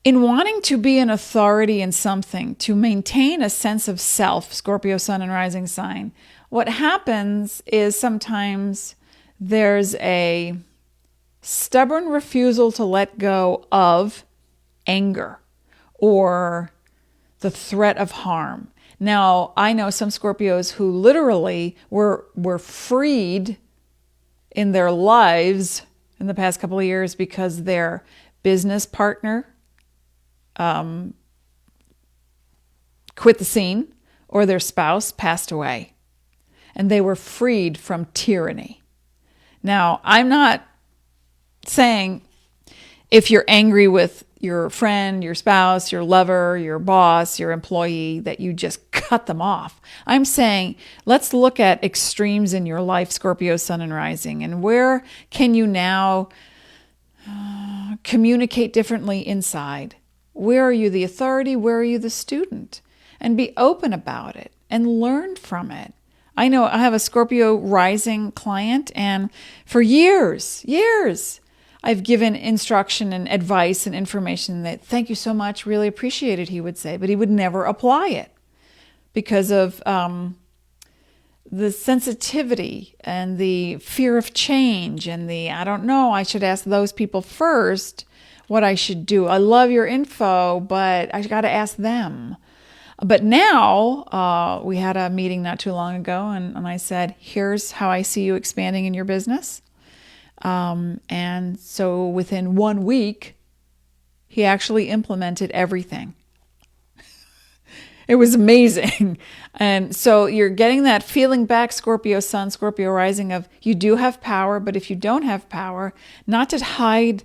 wanting to be an authority in something, to maintain a sense of self, Scorpio, sun and rising sign, what happens is sometimes there's a stubborn refusal to let go of anger or the threat of harm. Now, I know some Scorpios who literally were freed in their lives in the past couple of years because their business partner quit the scene or their spouse passed away, and they were freed from tyranny. Now, I'm not saying if you're angry with your friend, your spouse, your lover, your boss, your employee, that you just cut them off. I'm saying let's look at extremes in your life, Scorpio, sun and rising, and where can you now communicate differently inside? Where are you the authority? Where are you the student? And be open about it and learn from it. I know I have a Scorpio rising client, and for years, I've given instruction and advice and information that, thank you so much, really appreciate it, he would say, but he would never apply it because of the sensitivity and the fear of change and the, I don't know, I should ask those people first what I should do. I love your info, but I got to ask them. But now we had a meeting not too long ago, and I said, here's how I see you expanding in your business. And so within 1 week, he actually implemented everything. It was amazing. And so you're getting that feeling back, Scorpio sun, Scorpio rising, of you do have power, but if you don't have power, not to hide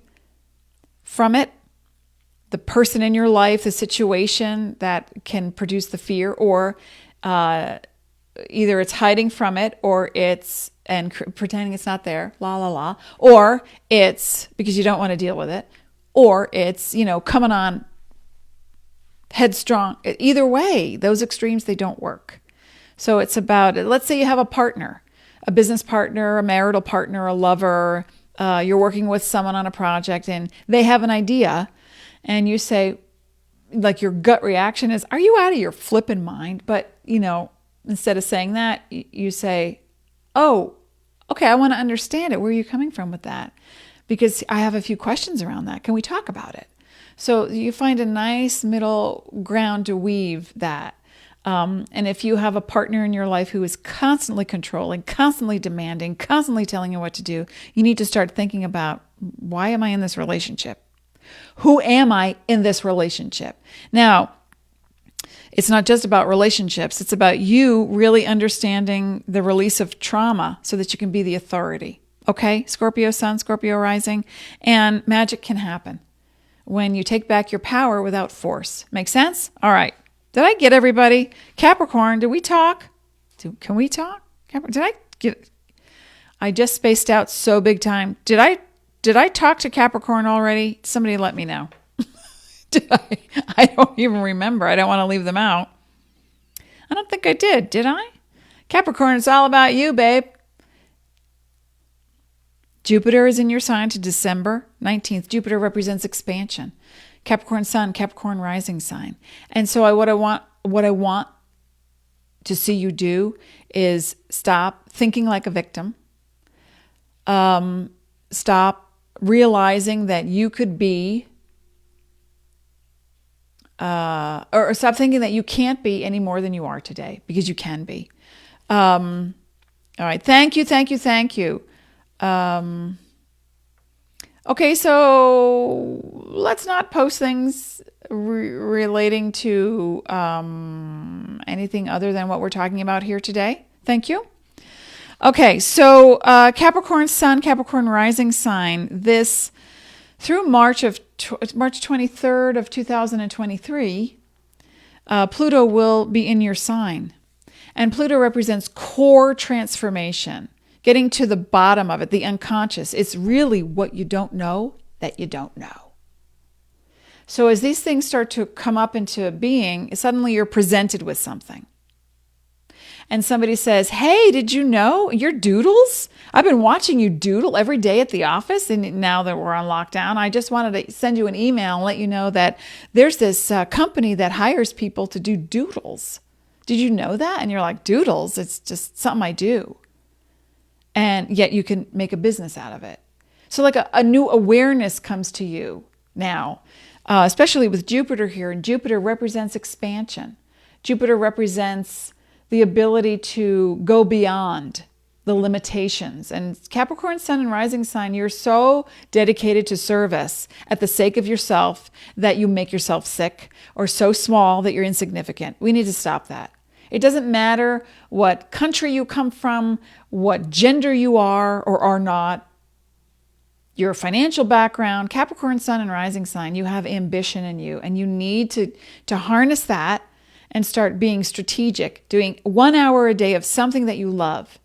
from it, the person in your life, the situation that can produce the fear, or either it's hiding from it or it's and pretending it's not there, or it's because you don't want to deal with it, or it's, coming on headstrong. Either way, those extremes, they don't work. So it's about, let's say you have a partner, a business partner, a marital partner, a lover, you're working with someone on a project and they have an idea, and you say, like, your gut reaction is, are you out of your flippin' mind? But, instead of saying that, you say, oh, okay, I want to understand it. Where are you coming from with that? Because I have a few questions around that. Can we talk about it? So you find a nice middle ground to weave that. And if you have a partner in your life who is constantly controlling, constantly demanding, constantly telling you what to do, you need to start thinking about, why am I in this relationship? Who am I in this relationship? Now, it's not just about relationships. It's about you really understanding the release of trauma so that you can be the authority. Okay? Scorpio sun, Scorpio rising, and magic can happen when you take back your power without force. Make sense? All right. Did I get everybody? Capricorn, did we talk? Can we talk? Did I get? I just spaced out so big time. Did I talk to Capricorn already? Somebody let me know. Did I? I don't even remember. I don't want to leave them out. I don't think I did I? Capricorn, it's all about you, babe. Jupiter is in your sign to December 19th. Jupiter represents expansion. Capricorn sun, Capricorn rising sign. And so what I want to see you do is stop thinking like a victim. Stop realizing that you could be, or stop thinking that you can't be any more than you are today, because you can be. All right. Thank you. Okay, so let's not post things relating to anything other than what we're talking about here today? Thank you. Okay, so Capricorn Sun, Capricorn Rising sign, this through March 23rd of 2023, Pluto will be in your sign. And Pluto represents core transformation, getting to the bottom of it, the unconscious. It's really what you don't know that you don't know. So as these things start to come up into being, suddenly you're presented with something. And somebody says, hey, did you know your doodles? I've been watching you doodle every day at the office. And now that we're on lockdown, I just wanted to send you an email and let you know that there's this company that hires people to do doodles. Did you know that? And you're like, doodles? It's just something I do. And yet you can make a business out of it. So like a new awareness comes to you now, especially with Jupiter here. And Jupiter represents expansion. Jupiter represents the ability to go beyond the limitations. And Capricorn Sun and Rising sign, you're so dedicated to service at the sake of yourself that you make yourself sick, or so small that you're insignificant. We need to stop that. It doesn't matter what country you come from, what gender you are or are not, your financial background. Capricorn Sun and Rising sign, you have ambition in you, and you need to harness that and start being strategic, doing 1 hour a day of something that you love.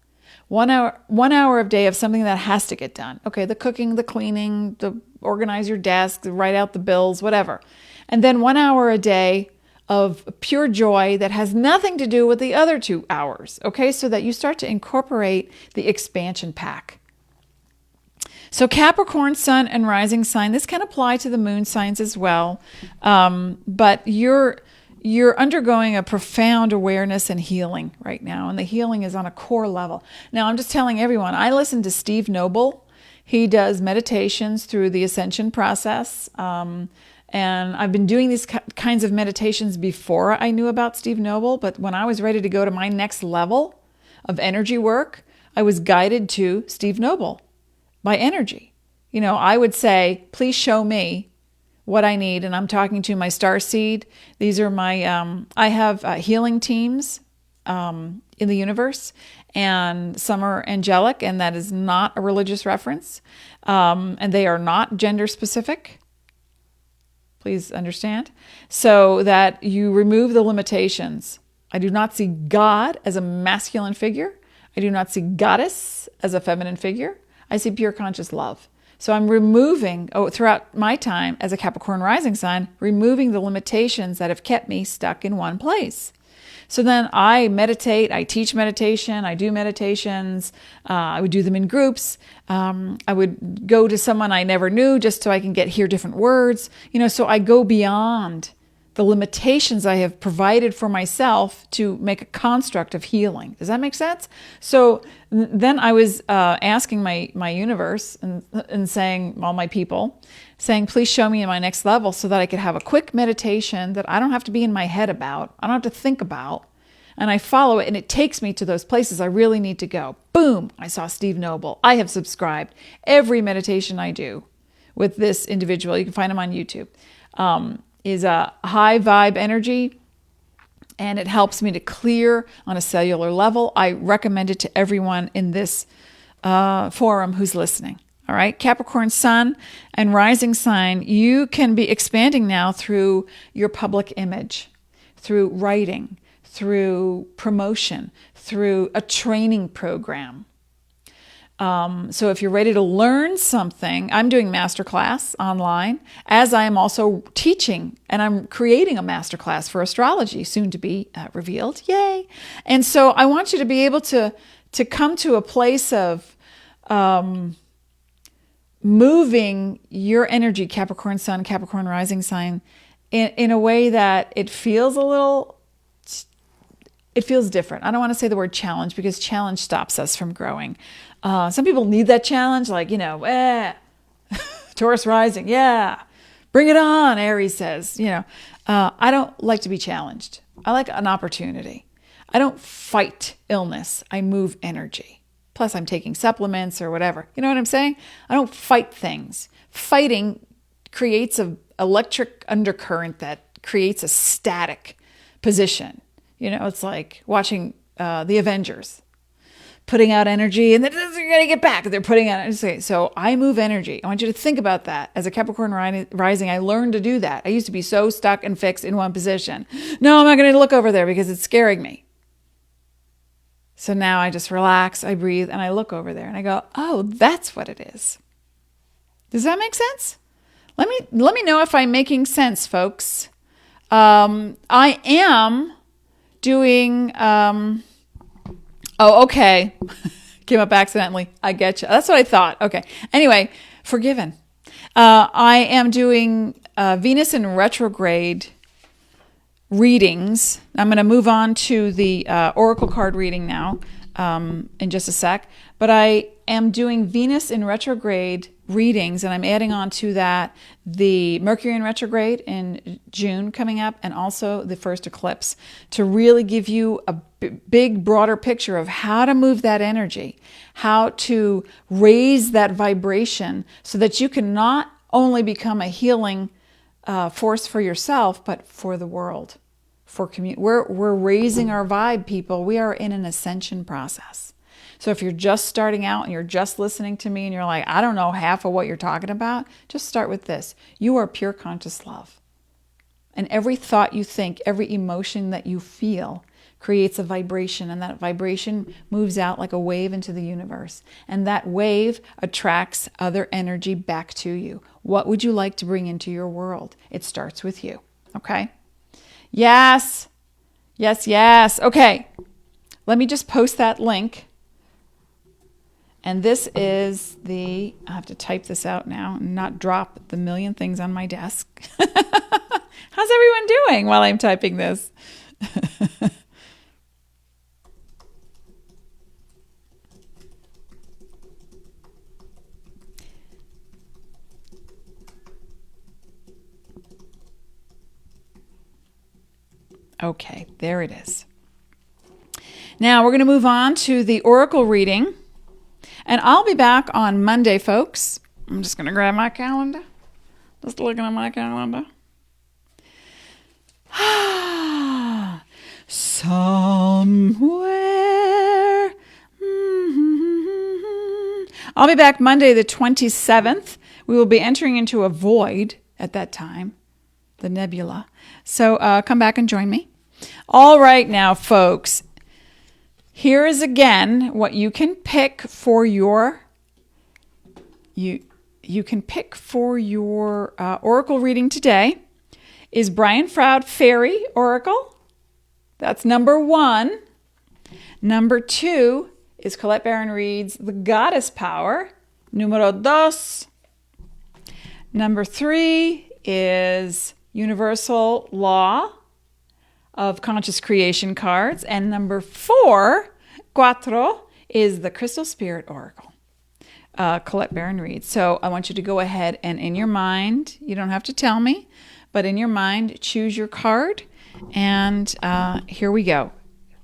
1 hour a day of something that has to get done. Okay, the cooking, the cleaning, the organize your desk, the write out the bills, whatever. And then 1 hour a day of pure joy that has nothing to do with the other 2 hours. Okay, so that you start to incorporate the expansion pack. So Capricorn Sun and Rising sign, this can apply to the moon signs as well, but you're undergoing a profound awareness and healing right now. And the healing is on a core level. Now, I'm just telling everyone, I listen to Steve Noble. He does meditations through the ascension process. And I've been doing these kinds of meditations before I knew about Steve Noble. But when I was ready to go to my next level of energy work, I was guided to Steve Noble by energy. You know, I would say, please show me what I need. And I'm talking to my star seed. These are my, I have healing teams in the universe, and some are angelic, and that is not a religious reference. And they are not gender specific. Please understand. So that you remove the limitations. I do not see God as a masculine figure. I do not see goddess as a feminine figure. I see pure conscious love. So I'm removing, throughout my time as a Capricorn rising sign, removing the limitations that have kept me stuck in one place. So then I meditate, I teach meditation, I do meditations, I would do them in groups. I would go to someone I never knew just so I can hear different words. You know, so I go beyond the limitations I have provided for myself to make a construct of healing. Does that make sense? So then I was asking my universe and saying, all my people, saying, please show me in my next level so that I could have a quick meditation that I don't have to be in my head about, I don't have to think about, and I follow it and it takes me to those places I really need to go. Boom, I saw Steve Noble. I have subscribed. Every meditation I do with this individual, you can find him on YouTube, is a high vibe energy, and it helps me to clear on a cellular level. I recommend it to everyone in this forum who's listening. All right, Capricorn Sun and Rising sign, you can be expanding now through your public image, through writing, through promotion, through a training program. So if you're ready to learn something, I'm doing masterclass online, as I am also teaching, and I'm creating a masterclass for astrology, soon to be revealed. Yay! And so I want you to be able to come to a place of moving your energy, Capricorn Sun, Capricorn Rising sign, in a way that it feels different. I don't want to say the word challenge, because challenge stops us from growing. Some people need that challenge, like, Taurus rising, yeah, bring it on, Aries says. I don't like to be challenged. I like an opportunity. I don't fight illness. I move energy. Plus, I'm taking supplements or whatever. You know what I'm saying? I don't fight things. Fighting creates a electric undercurrent that creates a static position. You know, it's like watching the Avengers putting out energy and then they're going to get back. They're putting out energy. So I move energy. I want you to think about that. As a Capricorn rising, I learned to do that. I used to be so stuck and fixed in one position. No, I'm not going to look over there because it's scaring me. So now I just relax, I breathe, and I look over there and I go, oh, that's what it is. Does that make sense? Let me know if I'm making sense, folks. I am doing, oh, okay. Came up accidentally. I get you. That's what I thought. Okay. Anyway, forgiven. I am doing Venus in retrograde readings. I'm going to move on to the oracle card reading now in just a sec. But I am doing Venus in retrograde readings, and I'm adding on to that the Mercury in retrograde in June coming up, and also the first eclipse, to really give you a big, broader picture of how to move that energy, how to raise that vibration so that you can not only become a healing force for yourself, but for the world, for community. We're raising our vibe, people. We are in an ascension process. So if you're just starting out and you're just listening to me and you're like, I don't know half of what you're talking about, just start with this. You are pure conscious love. And every thought you think, every emotion that you feel creates a vibration, and that vibration moves out like a wave into the universe. And that wave attracts other energy back to you. What would you like to bring into your world? It starts with you. Okay? Yes. Yes, yes. Okay. Let me just post that link. And this is I have to type this out now and not drop the million things on my desk. How's everyone doing while I'm typing this? Okay, there it is. Now we're going to move on to the oracle reading. And I'll be back on Monday, folks. I'm just going to grab my calendar. Just looking at my calendar. Somewhere. I'll be back Monday the 27th. We will be entering into a void at that time, the nebula. So come back and join me. All right now, folks. Here is again what you can pick for your oracle reading today is Brian Froud Fairy Oracle. That's number 1. Number 2 is Colette Baron Reed's The Goddess Power. Numero 2. Number 3 is Universal Law of Conscious Creation cards. And number 4, cuatro, is the Crystal Spirit Oracle, Colette Baron Reed. So I want you to go ahead and in your mind, you don't have to tell me, but in your mind, choose your card. And here we go.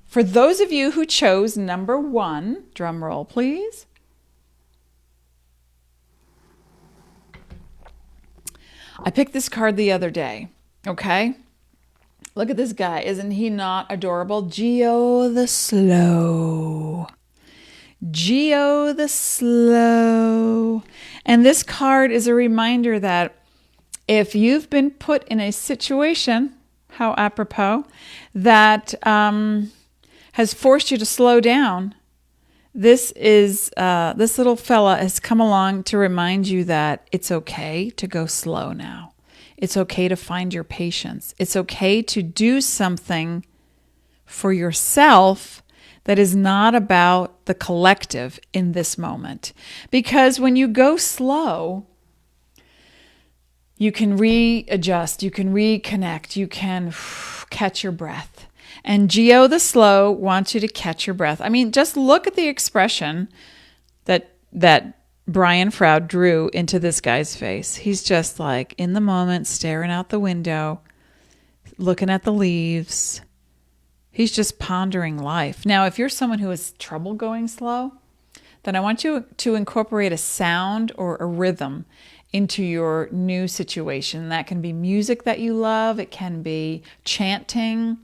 For those of you who chose number 1, drum roll, please. I picked this card the other day, okay? Look at this guy. Isn't he not adorable? Geo the Slow. Geo the Slow. And this card is a reminder that if you've been put in a situation, how apropos, that has forced you to slow down, this little fella has come along to remind you that it's okay to go slow now. It's okay to find your patience. It's okay to do something for yourself that is not about the collective in this moment. Because when you go slow, you can readjust, you can reconnect, you can catch your breath. And Geo the Slow wants you to catch your breath. I mean, just look at the expression that Brian Froud drew into this guy's face. He's just like in the moment, staring out the window, looking at the leaves. He's just pondering life. Now, if you're someone who has trouble going slow, then I want you to incorporate a sound or a rhythm into your new situation. That can be music that you love. It can be chanting.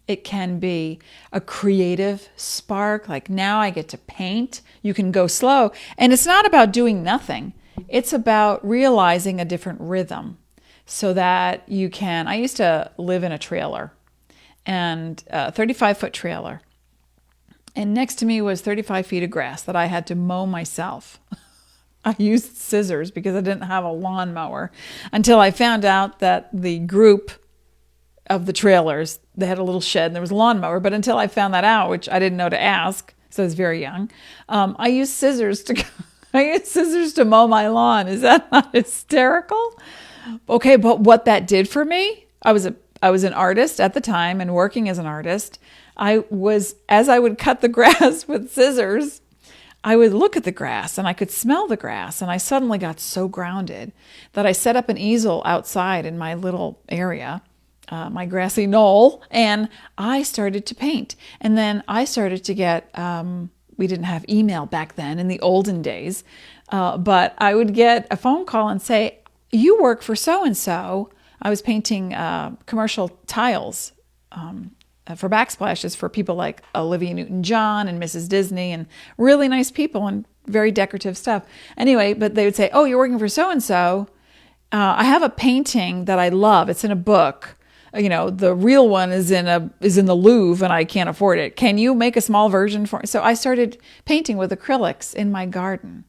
It can be a creative spark. Like now I get to paint. You can go slow. And it's not about doing nothing. It's about realizing a different rhythm so that you can. I used to live in a trailer, and a 35-foot trailer. And next to me was 35 feet of grass that I had to mow myself. I used scissors because I didn't have a lawnmower until I found out that the group of the trailers, they had a little shed and there was a lawnmower. But until I found that out, which I didn't know to ask, so I was very young, I used scissors to mow my lawn. Is that not hysterical? Okay, but what that did for me, I was an artist at the time and working as an artist. As I would cut the grass with scissors, I would look at the grass and I could smell the grass, and I suddenly got so grounded that I set up an easel outside in my little area, my grassy knoll, and I started to paint. And then I started to get, we didn't have email back then in the olden days, but I would get a phone call and say, you work for so-and-so. I was painting commercial tiles for backsplashes for people like Olivia Newton-John and Mrs. Disney, and really nice people and very decorative stuff. Anyway, but they would say, oh, you're working for so-and-so. I have a painting that I love. It's in a book. The real one is in the Louvre and I can't afford it. Can you make a small version for me? So I started painting with acrylics in my garden.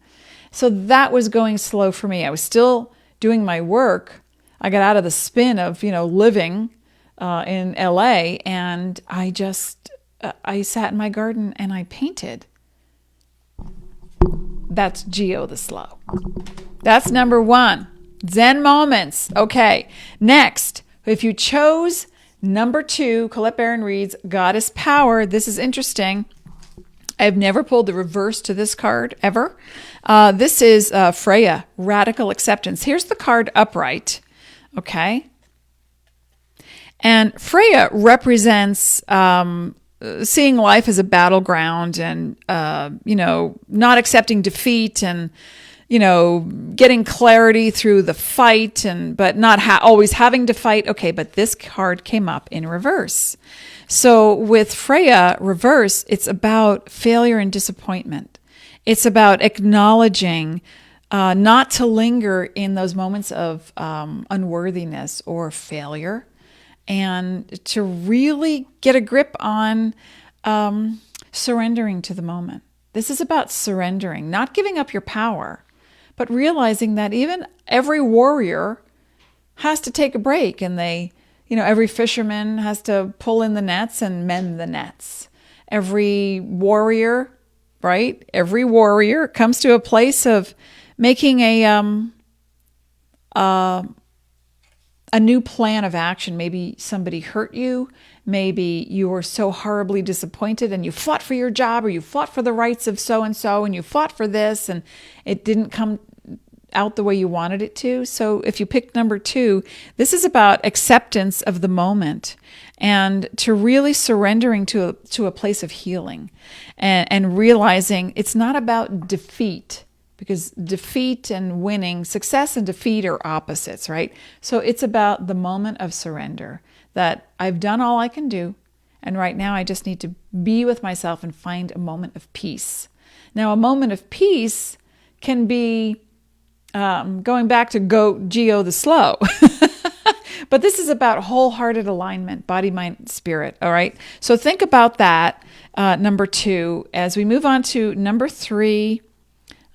So that was going slow for me. I was still doing my work. I got out of the spin of, living in LA, and I sat in my garden and I painted. That's Geo the Slow. That's number 1. Zen moments. Okay. Next, if you chose number 2, Colette Baron reads Goddess Power. This is interesting. I've never pulled the reverse to this card ever. This is Freya, Radical Acceptance. Here's the card upright. Okay. And Freya represents seeing life as a battleground and, not accepting defeat and, getting clarity through the fight, but not always having to fight. Okay, but this card came up in reverse. So with Freya reverse, it's about failure and disappointment. It's about acknowledging not to linger in those moments of unworthiness or failure, and to really get a grip on surrendering to the moment. This is about surrendering, not giving up your power, but realizing that even every warrior has to take a break, and every fisherman has to pull in the nets and mend the nets. Every warrior, right? Every warrior comes to a place of making a new plan of action. Maybe somebody hurt you. Maybe you were so horribly disappointed and you fought for your job, or you fought for the rights of so-and-so, and you fought for this and it didn't come out the way you wanted it to. So if you picked number 2, this is about acceptance of the moment and to really surrendering to a place of healing and realizing it's not about defeat, because defeat and winning, success and defeat are opposites, right? So it's about the moment of surrender, that I've done all I can do, and right now I just need to be with myself and find a moment of peace. Now, a moment of peace can be going back to Geo the Slow. But this is about wholehearted alignment, body, mind, spirit, all right? So think about that, number 2. As we move on to number 3,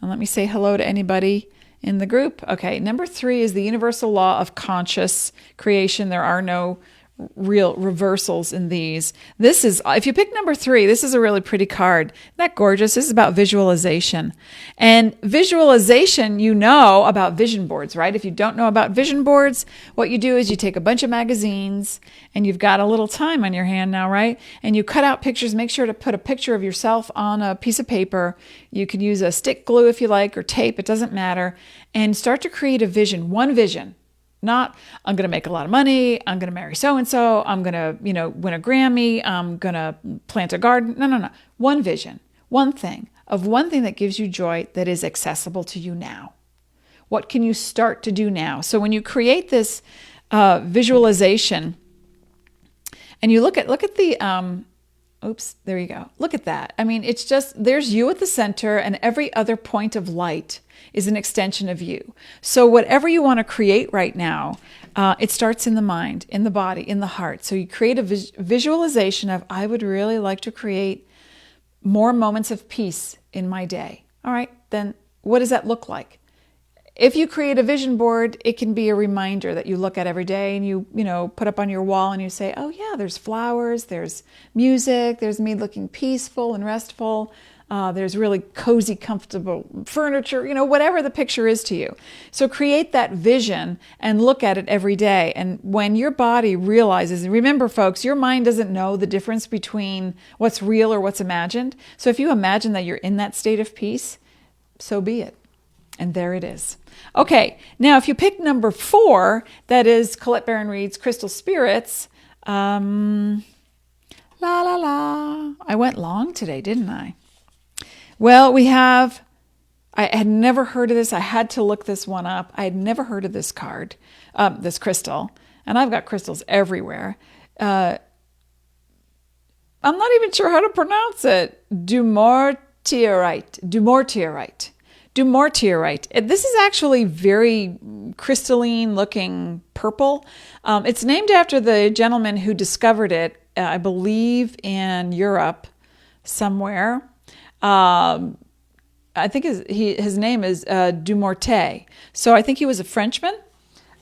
and let me say hello to anybody in the group. Okay, number 3 is the universal law of conscious creation. There are no real reversals in these. This is, if you pick number 3, this is a really pretty card. Isn't that gorgeous? This is about visualization. And visualization, about vision boards, right? If you don't know about vision boards, what you do is you take a bunch of magazines, and you've got a little time on your hand now, right? And you cut out pictures. Make sure to put a picture of yourself on a piece of paper. You could use a stick glue if you like, or tape. It doesn't matter. And start to create a vision, one vision. Not, I'm going to make a lot of money, I'm going to marry so-and-so, I'm going to, win a Grammy, I'm going to plant a garden. No. One vision, one thing that gives you joy, that is accessible to you now. What can you start to do now? So when you create this visualization, and you look at the, oops, there you go. Look at that. I mean, it's just, there's you at the center, and every other point of light is an extension of you. So whatever you want to create right now, it starts in the mind, in the body, in the heart. So you create a visualization of, I would really like to create more moments of peace in my day. All right, then what does that look like? If you create a vision board, it can be a reminder that you look at every day, and you put up on your wall, and you say, oh yeah, there's flowers, there's music, there's me looking peaceful and restful. There's really cozy, comfortable furniture, whatever the picture is to you. So create that vision and look at it every day. And when your body realizes, and remember folks, your mind doesn't know the difference between what's real or what's imagined. So if you imagine that you're in that state of peace, so be it. And there it is. Okay, now if you pick number 4, that is Colette Baron-Reid's Crystal Spirits. La la la. I went long today, didn't I? Well, I had never heard of this. I had to look this one up. I had never heard of this card, this crystal. And I've got crystals everywhere. I'm not even sure how to pronounce it. Dumortierite. This is actually very crystalline looking purple. It's named after the gentleman who discovered it, I believe in Europe somewhere. I think his name is Dumorte. So I think he was a Frenchman.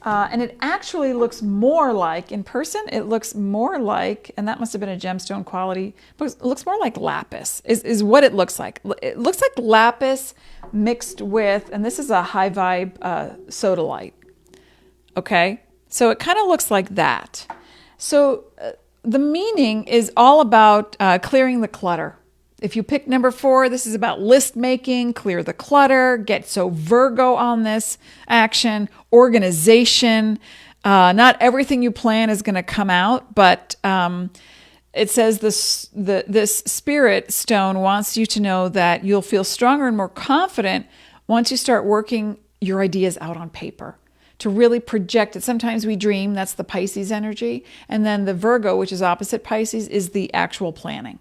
And it actually looks more like, in person, it looks more like, and that must have been a gemstone quality, but it looks more like lapis, is what it looks like. It looks like lapis mixed with, and this is a high vibe sodalite. Okay? So it kind of looks like that. So the meaning is all about clearing the clutter. If you pick number 4, this is about list making, clear the clutter, get so Virgo on this action, organization. Not everything you plan is going to come out, but it says this spirit stone wants you to know that you'll feel stronger and more confident once you start working your ideas out on paper, to really project it. Sometimes we dream, that's the Pisces energy. And then the Virgo, which is opposite Pisces, is the actual planning.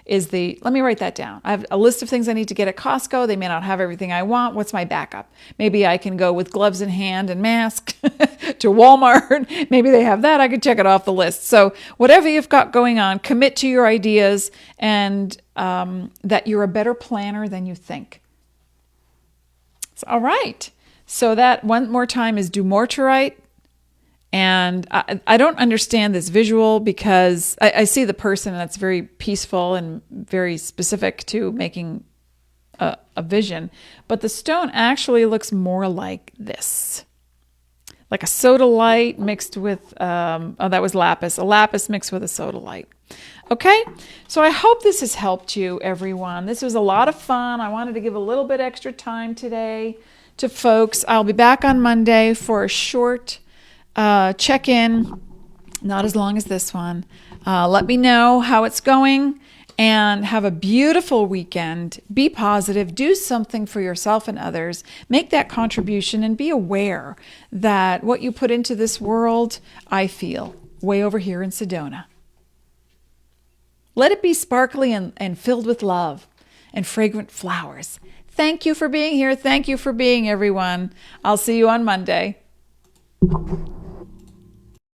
Let me write that down. I have a list of things I need to get at Costco. They may not have everything I want. What's my backup? Maybe I can go with gloves in hand and mask to Walmart. Maybe they have that. I could check it off the list. So whatever you've got going on, commit to your ideas, and that you're a better planner than you think. So, all right. So that one more time is Dumortierite. And I don't understand this visual because I see the person and it's very peaceful and very specific to making a vision. But the stone actually looks more like this. Like a sodalite mixed with, that was lapis. A lapis mixed with a sodalite. Okay? So I hope this has helped you, everyone. This was a lot of fun. I wanted to give a little bit extra time today to folks. I'll be back on Monday for a short check-in, not as long as this one. Let me know how it's going, and have a beautiful weekend. Be positive, do something for yourself and others, make that contribution, and be aware that what you put into this world, I feel way over here in Sedona. Let it be sparkly and filled with love and fragrant flowers. Thank you for being here. Thank you for being everyone. I'll see you on Monday.